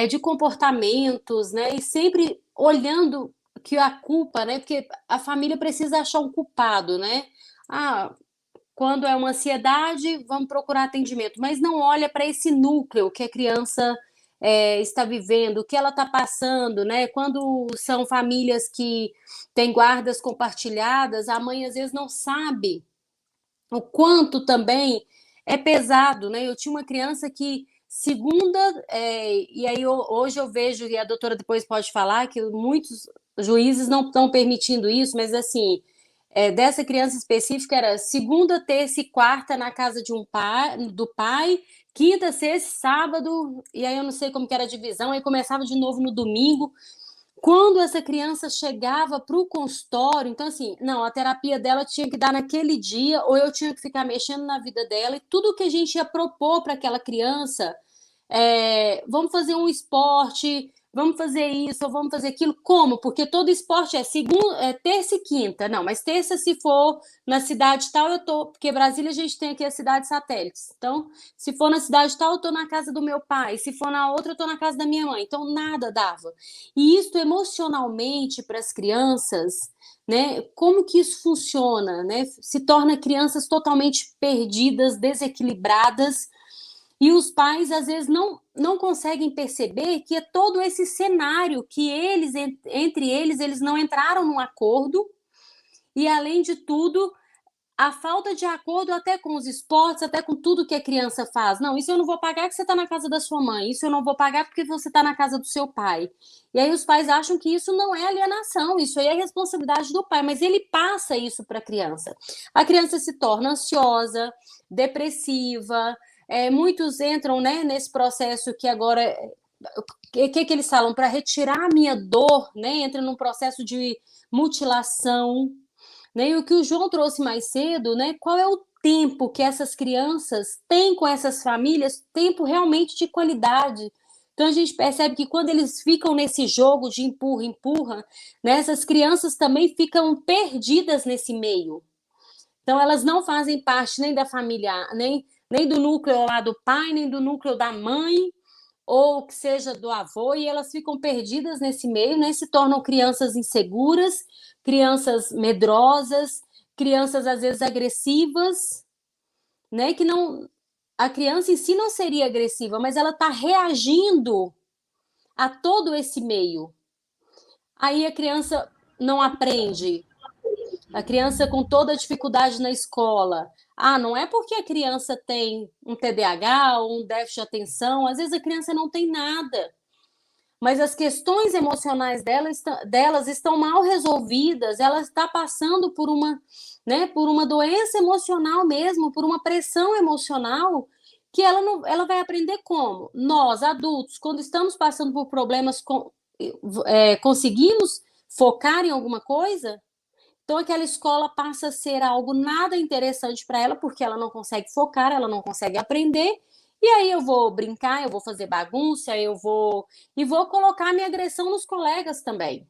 de comportamentos, né, e sempre olhando que a culpa, né, porque a família precisa achar um culpado, né, quando é uma ansiedade, vamos procurar atendimento, mas não olha para esse núcleo que a criança está vivendo, o que ela está passando, né? Quando são famílias que têm guardas compartilhadas, a mãe às vezes não sabe o quanto também é pesado, né? Eu tinha uma criança que segunda, e aí hoje eu vejo, e a doutora depois pode falar, que muitos juízes não estão permitindo isso, mas assim, dessa criança específica era segunda, terça e quarta na casa do pai, quinta, sexta, sábado, e aí eu não sei como que era a divisão, aí começava de novo no domingo. Quando essa criança chegava para o consultório, então assim, não, a terapia dela tinha que dar naquele dia, ou eu tinha que ficar mexendo na vida dela, e tudo que a gente ia propor para aquela criança, vamos fazer um esporte, vamos fazer isso, ou vamos fazer aquilo. Como? Porque todo esporte é terça e quinta. Não, mas terça, se for na cidade tal, eu tô. Porque Brasília a gente tem aqui as cidades satélites. Então, se for na cidade tal, eu tô na casa do meu pai. Se for na outra, eu tô na casa da minha mãe. Então, nada dava. E isso emocionalmente para as crianças, né? Como que isso funciona, né? Se torna crianças totalmente perdidas, desequilibradas. E os pais, às vezes, não conseguem perceber que é todo esse cenário que eles, entre eles não entraram num acordo. E, além de tudo, a falta de acordo até com os esportes, até com tudo que a criança faz. Não, isso eu não vou pagar porque você está na casa da sua mãe. Isso eu não vou pagar porque você está na casa do seu pai. E aí os pais acham que isso não é alienação, isso aí é responsabilidade do pai. Mas ele passa isso para a criança. A criança se torna ansiosa, depressiva. Muitos entram, né, nesse processo que agora... O que eles falam? Para retirar a minha dor, né, entra num processo de mutilação. Né? E o que o João trouxe mais cedo, né? Qual é o tempo que essas crianças têm com essas famílias? Tempo realmente de qualidade. Então a gente percebe que quando eles ficam nesse jogo de empurra, né, essas crianças também ficam perdidas nesse meio. Então elas não fazem parte nem da família, nem do núcleo lá do pai, nem do núcleo da mãe, ou que seja do avô, e elas ficam perdidas nesse meio, né? Se tornam crianças inseguras, crianças medrosas, crianças às vezes agressivas, né? Que não, a criança em si não seria agressiva, mas ela está reagindo a todo esse meio. Aí a criança não aprende. A criança com toda a dificuldade na escola. Não é porque a criança tem um TDAH ou um déficit de atenção, às vezes a criança não tem nada. Mas as questões emocionais delas estão mal resolvidas, ela está passando por uma doença emocional mesmo, por uma pressão emocional, que ela vai aprender como? Nós, adultos, quando estamos passando por problemas, conseguimos focar em alguma coisa? Então, aquela escola passa a ser algo nada interessante para ela, porque ela não consegue focar, ela não consegue aprender. E aí eu vou brincar, eu vou fazer bagunça, vou colocar minha agressão nos colegas também.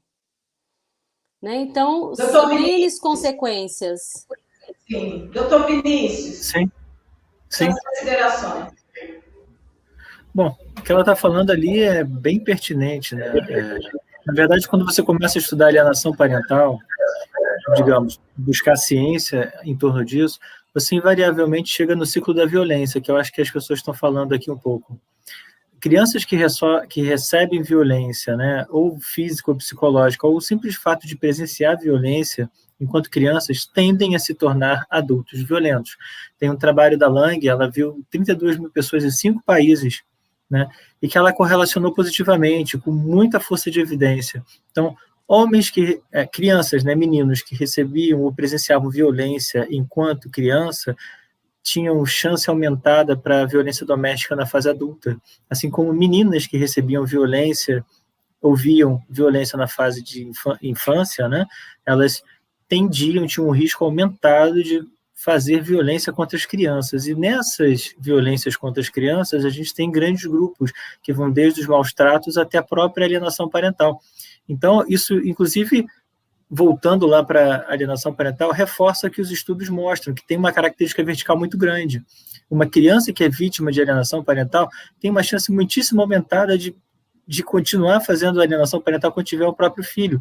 Né? Então, são N consequências.
Sim. Doutor Vinícius.
Sim.
Suas considerações.
Bom, o que ela está falando ali é bem pertinente, né? Na verdade, quando você começa a estudar alienação parental, digamos, buscar ciência em torno disso, você invariavelmente chega no ciclo da violência, que eu acho que as pessoas estão falando aqui um pouco. Crianças que recebem violência, né, ou física ou psicológica, ou o simples fato de presenciar violência enquanto crianças, tendem a se tornar adultos violentos. Tem um trabalho da Lang, ela viu 32 mil pessoas em 5 países, né, e que ela correlacionou positivamente, com muita força de evidência. Então, crianças, né, meninos que recebiam ou presenciavam violência enquanto criança, tinham chance aumentada para a violência doméstica na fase adulta, assim como meninas que recebiam violência, ouviam violência na fase de infância, né, elas tinham um risco aumentado de fazer violência contra as crianças. E nessas violências contra as crianças, a gente tem grandes grupos que vão desde os maus tratos até a própria alienação parental. Então, isso, inclusive, voltando lá para a alienação parental, reforça que os estudos mostram que tem uma característica vertical muito grande. Uma criança que é vítima de alienação parental tem uma chance muitíssimo aumentada de continuar fazendo alienação parental quando tiver o próprio filho,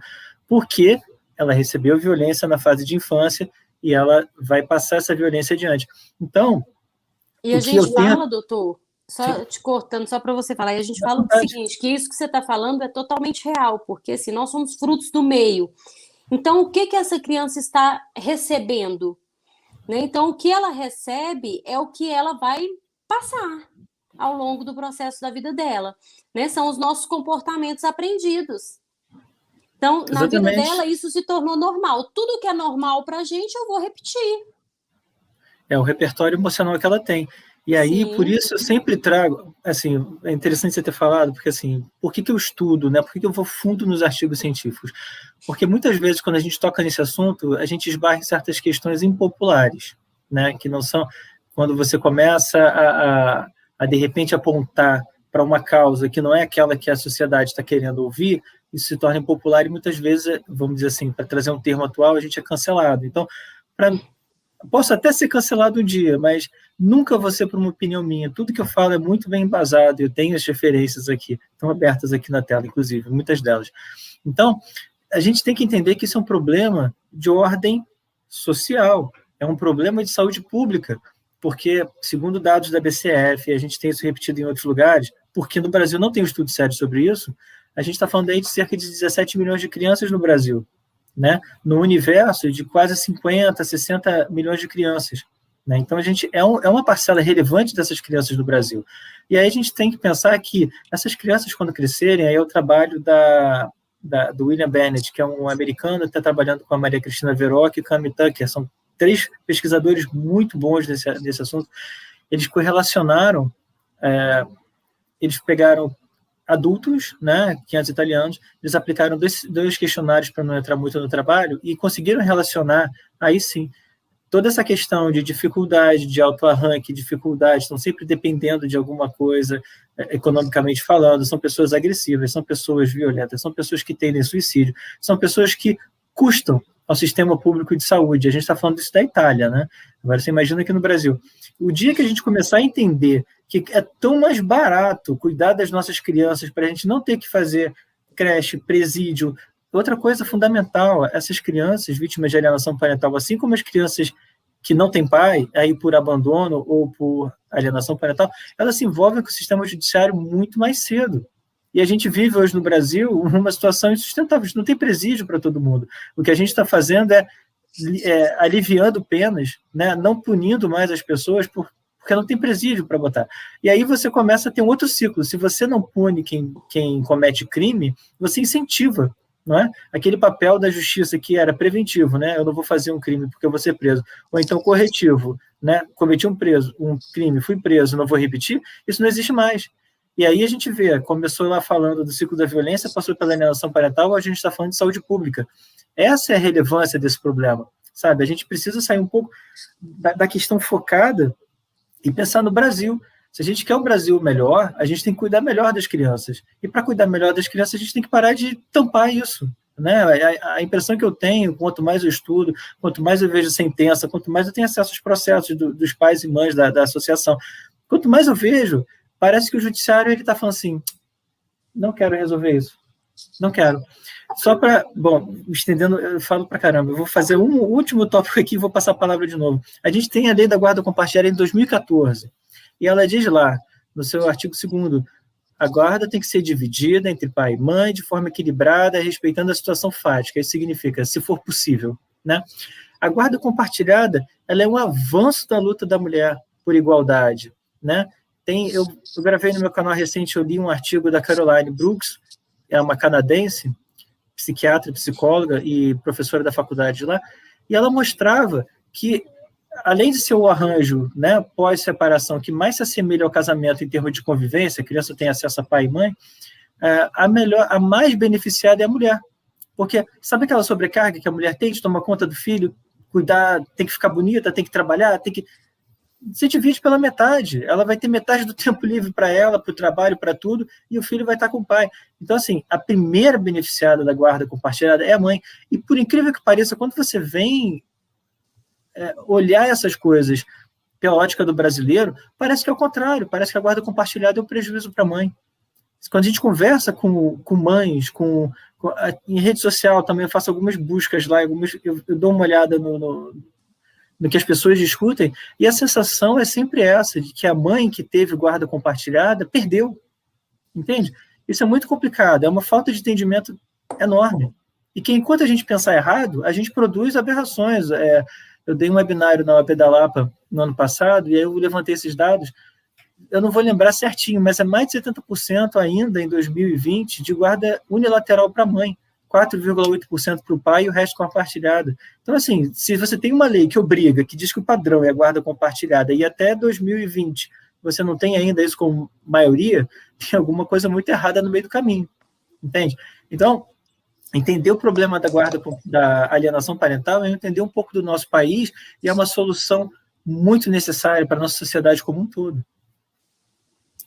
porque ela recebeu violência na fase de infância e ela vai passar essa violência adiante. Então,
e a gente fala, doutor, só te cortando, só para você falar, e a gente fala o seguinte, que isso que você está falando é totalmente real, porque assim, nós somos frutos do meio. Então, o que essa criança está recebendo? Né? Então, o que ela recebe é o que ela vai passar ao longo do processo da vida dela. Né? São os nossos comportamentos aprendidos. Então, na vida
Exatamente.
dela, isso se tornou normal. Tudo que é normal para a gente, eu vou repetir.
É o repertório emocional que ela tem. E aí,
Sim.
por isso, eu sempre trago, assim, é interessante você ter falado, porque, assim, por que eu estudo, né? Por que eu vou fundo nos artigos científicos? Porque muitas vezes, quando a gente toca nesse assunto, a gente esbarra em certas questões impopulares, né? Que não são... Quando você começa de repente, apontar para uma causa que não é aquela que a sociedade está querendo ouvir, isso se torna impopular e muitas vezes, vamos dizer assim, para trazer um termo atual, a gente é cancelado. Então, posso até ser cancelado um dia, mas nunca vou ser por uma opinião minha. Tudo que eu falo é muito bem embasado, eu tenho as referências aqui, estão abertas aqui na tela, inclusive, muitas delas. Então, a gente tem que entender que isso é um problema de ordem social, é um problema de saúde pública, porque, segundo dados da BCF, a gente tem isso repetido em outros lugares, porque no Brasil não tem um estudo sério sobre isso, a gente está falando aí de cerca de 17 milhões de crianças no Brasil, né? No universo de quase 50, 60 milhões de crianças. Né? Então, a gente é uma parcela relevante dessas crianças no Brasil. E aí a gente tem que pensar que essas crianças, quando crescerem, aí é o trabalho do William Bennett, que é um americano que está trabalhando com a Maria Cristina Verrock e o Cami Tucker, são 3 pesquisadores muito bons nesse assunto. Eles correlacionaram, eles pegaram adultos, né, 500 italianos, eles aplicaram dois questionários para não entrar muito no trabalho e conseguiram relacionar, aí sim, toda essa questão de dificuldade, de autoarranque, dificuldade, estão sempre dependendo de alguma coisa, economicamente falando, são pessoas agressivas, são pessoas violentas, são pessoas que tendem suicídio, são pessoas que custam ao sistema público de saúde. A gente está falando isso da Itália, né? Agora você imagina aqui no Brasil. O dia que a gente começar a entender que é tão mais barato cuidar das nossas crianças para a gente não ter que fazer creche, presídio. Outra coisa fundamental, essas crianças vítimas de alienação parental, assim como as crianças que não têm pai, aí por abandono ou por alienação parental, elas se envolvem com o sistema judiciário muito mais cedo. E a gente vive hoje no Brasil uma situação insustentável, não tem presídio para todo mundo. O que a gente está fazendo é aliviando penas, né? Não punindo mais as pessoas porque não tem presídio para botar. E aí você começa a ter um outro ciclo. Se você não pune quem comete crime, você incentiva, não é? Aquele papel da justiça que era preventivo, né? Eu não vou fazer um crime porque eu vou ser preso. Ou então corretivo, né? Cometi um crime, fui preso, não vou repetir. Isso não existe mais. E aí a gente vê, começou lá falando do ciclo da violência, passou pela alienação parental, a gente está falando de saúde pública. Essa é a relevância desse problema, sabe? A gente precisa sair um pouco da questão focada e pensar no Brasil. Se a gente quer um Brasil melhor, a gente tem que cuidar melhor das crianças. E para cuidar melhor das crianças, a gente tem que parar de tampar isso. Né? A impressão que eu tenho, quanto mais eu estudo, quanto mais eu vejo sentença, quanto mais eu tenho acesso aos processos dos pais e mães da associação, quanto mais eu vejo, parece que o judiciário está falando assim, não quero resolver isso, não quero. Só para, estendendo, eu falo para caramba, eu vou fazer um último tópico aqui e vou passar a palavra de novo. A gente tem a lei da guarda compartilhada em 2014, e ela diz lá, no seu artigo 2º, a guarda tem que ser dividida entre pai e mãe de forma equilibrada, respeitando a situação fática. Isso significa, se for possível, né? A guarda compartilhada, ela é um avanço da luta da mulher por igualdade, né? Eu gravei no meu canal recente, eu li um artigo da Caroline Brooks, é uma canadense, psiquiatra, psicóloga e professora da faculdade lá, e ela mostrava que, além de ser o arranjo, né, pós-separação, que mais se assemelha ao casamento em termos de convivência, a criança tem acesso a pai e mãe, a mais beneficiada é a mulher. Porque sabe aquela sobrecarga que a mulher tem de tomar conta do filho, cuidar, tem que ficar bonita, tem que trabalhar, tem que... Se divide pela metade, ela vai ter metade do tempo livre para ela, para o trabalho, para tudo, e o filho vai estar com o pai. Então, assim, a primeira beneficiada da guarda compartilhada é a mãe. E por incrível que pareça, quando você vem olhar essas coisas pela ótica do brasileiro, parece que é o contrário, parece que a guarda compartilhada é um prejuízo para a mãe. Quando a gente conversa com mães, em rede social também, eu faço algumas buscas lá, eu dou uma olhada no que as pessoas discutem, e a sensação é sempre essa, de que a mãe que teve guarda compartilhada perdeu, entende? Isso é muito complicado, é uma falta de entendimento enorme, e que enquanto a gente pensar errado, a gente produz aberrações. Eu dei um webinário na OAB da Lapa no ano passado, e aí eu levantei esses dados, eu não vou lembrar certinho, mas é mais de 70% ainda em 2020 de guarda unilateral para a mãe. 4,8% para o pai e o resto compartilhada. Então, assim, se você tem uma lei que obriga, que diz que o padrão é a guarda compartilhada, e até 2020 você não tem ainda isso como maioria, tem alguma coisa muito errada no meio do caminho, entende? Então, entender o problema da guarda, da alienação parental é entender um pouco do nosso país e é uma solução muito necessária para a nossa sociedade como um todo.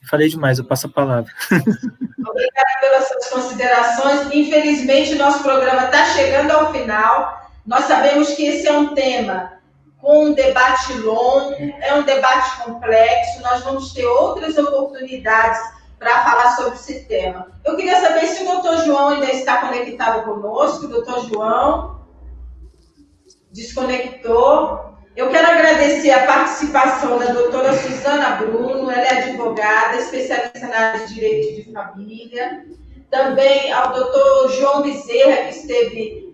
Falei demais, eu passo a palavra.
Obrigada pelas suas considerações. Infelizmente, nosso programa está chegando ao final. Nós sabemos que esse é um tema com um debate longo, é um debate complexo. Nós vamos ter outras oportunidades para falar sobre esse tema. Eu queria saber se o doutor João ainda está conectado conosco. Doutor João desconectou. Eu quero agradecer a participação da doutora Suzana Bruno, ela é advogada, especialista na área de direito de família. Também ao doutor João Bezerra, que esteve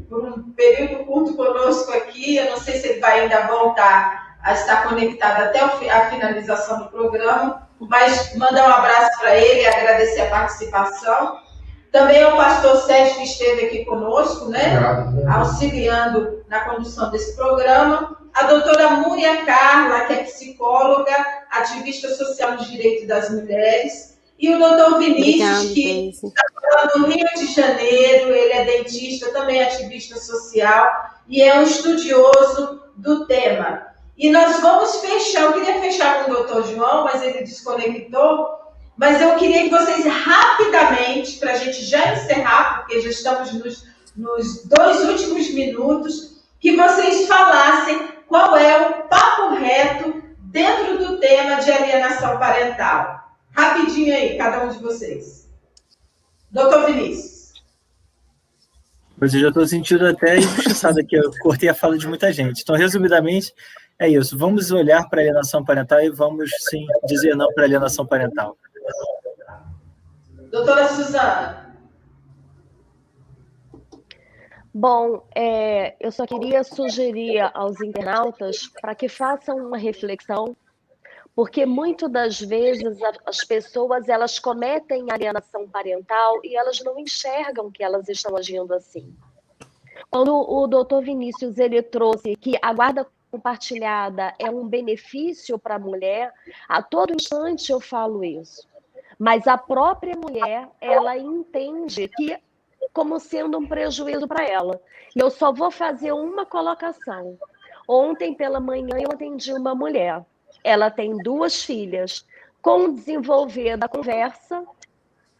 por um período curto conosco aqui. Eu não sei se ele vai ainda voltar a estar conectado até a finalização do programa, mas mandar um abraço para ele e agradecer a participação. Também ao pastor Sérgio, que esteve aqui conosco, né? Auxiliando na condução desse programa. A doutora Múria Carla, que é psicóloga, ativista social de direito das mulheres. E o doutor Vinícius, que está no Rio de Janeiro, ele é dentista, também ativista social, e é um estudioso do tema. E nós vamos fechar, eu queria fechar com o doutor João, mas ele desconectou. Mas eu queria que vocês rapidamente, para a gente já encerrar, porque já estamos nos 2 últimos minutos, que vocês falassem qual é o papo reto dentro do tema de alienação parental. Rapidinho aí, cada um de vocês. Doutor Vinícius.
Pois eu já estou sentindo até injustiçado aqui, eu cortei a fala de muita gente. Então, resumidamente, é isso. Vamos olhar para a alienação parental e vamos, sim, dizer não para a alienação parental.
Doutora Suzana.
Bom, eu só queria sugerir aos internautas para que façam uma reflexão, porque muitas das vezes as pessoas elas cometem alienação parental e elas não enxergam que elas estão agindo assim. Quando o doutor Vinícius ele trouxe que a guarda compartilhada é um benefício para a mulher, a todo instante eu falo isso. Mas a própria mulher, ela entende que como sendo um prejuízo para ela. E eu só vou fazer uma colocação. Ontem pela manhã eu atendi uma mulher. Ela tem 2 filhas. Com o desenvolver da conversa,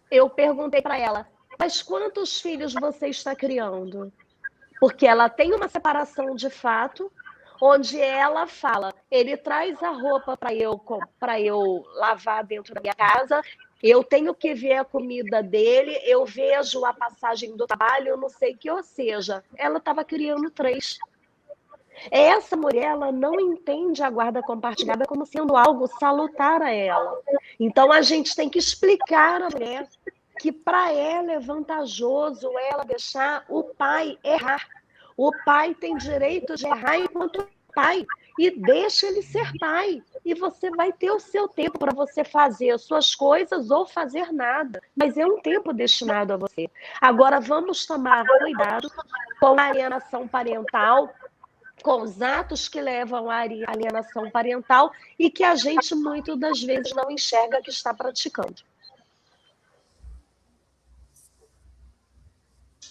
eu perguntei para ela, mas quantos filhos você está criando? Porque ela tem uma separação de fato, onde ela fala, ele traz a roupa para eu lavar dentro da minha casa, eu tenho que ver a comida dele, eu vejo a passagem do trabalho, eu não sei o que, ou seja, ela estava criando 3. Essa mulher, ela não entende a guarda compartilhada como sendo algo salutar a ela. Então, a gente tem que explicar à mulher que para ela é vantajoso ela deixar o pai errar. O pai tem direito de errar enquanto pai, e deixa ele ser pai. E você vai ter o seu tempo para você fazer as suas coisas ou fazer nada. Mas é um tempo destinado a você. Agora, vamos tomar cuidado com a alienação parental, com os atos que levam à alienação parental e que a gente, muitas das vezes, não enxerga que está praticando.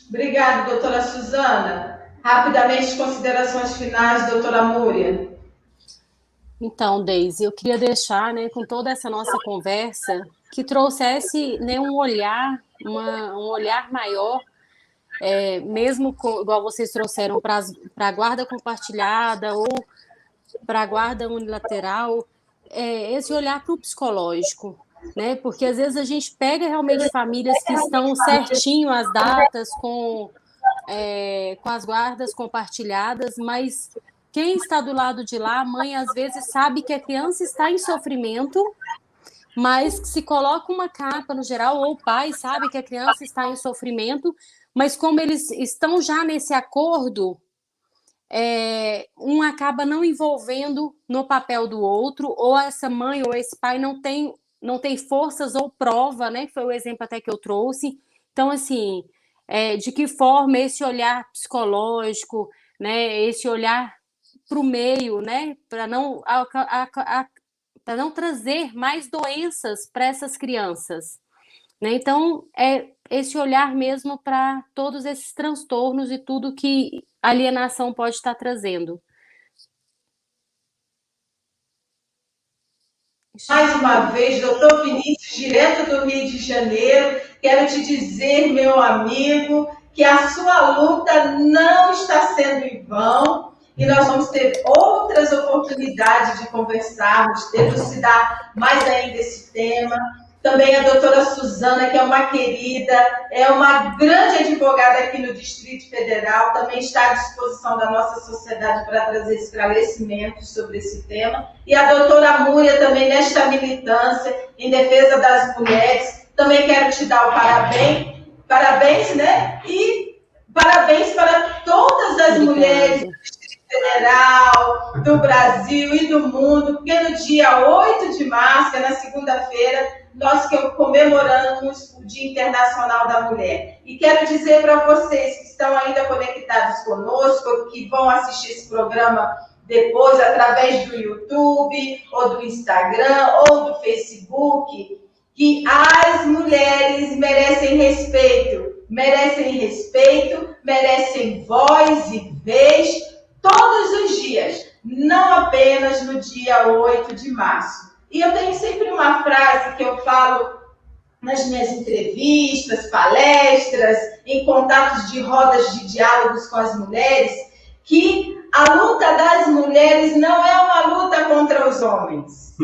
Obrigada, doutora Suzana. Rapidamente, considerações finais, doutora Múria.
Então, Deise, eu queria deixar, né, com toda essa nossa conversa, que trouxesse, né, um olhar maior, mesmo igual vocês trouxeram para a guarda compartilhada ou para a guarda unilateral, esse olhar para o psicológico, né? Porque às vezes a gente pega realmente famílias que estão certinho as datas com as guardas compartilhadas, mas quem está do lado de lá, a mãe às vezes sabe que a criança está em sofrimento, mas se coloca uma capa no geral, ou o pai sabe que a criança está em sofrimento, mas como eles estão já nesse acordo, um acaba não envolvendo no papel do outro, ou essa mãe ou esse pai não tem forças ou prova, né? Que foi o exemplo até que eu trouxe. Então, assim, de que forma esse olhar psicológico, né, esse olhar para o meio, né, para não trazer mais doenças para essas crianças, né? Então, é esse olhar mesmo para todos esses transtornos e tudo que a alienação pode estar trazendo.
Mais uma vez, doutor Vinícius, direto do Rio de Janeiro, quero te dizer, meu amigo, que a sua luta não está sendo em vão e nós vamos ter outras oportunidades de conversarmos, de elucidar mais ainda esse tema. Também a doutora Suzana, que é uma querida, é uma grande advogada aqui no Distrito Federal, também está à disposição da nossa sociedade para trazer esclarecimentos sobre esse tema. E a doutora Múria também nesta militância em defesa das mulheres. Também quero te dar o parabéns, né? E parabéns para todas as mulheres do Distrito Federal, do Brasil e do mundo, porque no dia 8 de março, na segunda-feira, nós comemoramos o Dia Internacional da Mulher. E quero dizer para vocês que estão ainda conectados conosco, que vão assistir esse programa depois através do YouTube, ou do Instagram, ou do Facebook, que as mulheres merecem respeito, merecem voz e vez todos os dias, não apenas no dia 8 de março. E eu tenho sempre uma frase que eu falo nas minhas entrevistas, palestras, em contatos de rodas de diálogos com as mulheres, que a luta das mulheres não é uma luta contra os homens,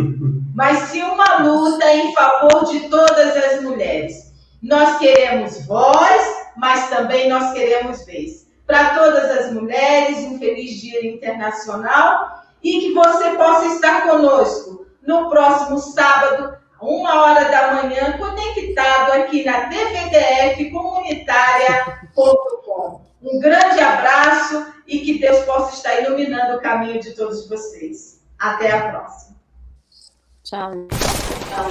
mas sim uma luta em favor de todas as mulheres. Nós queremos voz, mas também nós queremos vez. Para todas as mulheres, um feliz Dia Internacional e que você possa estar conosco no próximo sábado, 1h da manhã, conectado aqui na tvdfcomunitária.com. Um grande abraço e que Deus possa estar iluminando o caminho de todos vocês. Até a próxima.
Tchau.
Tchau.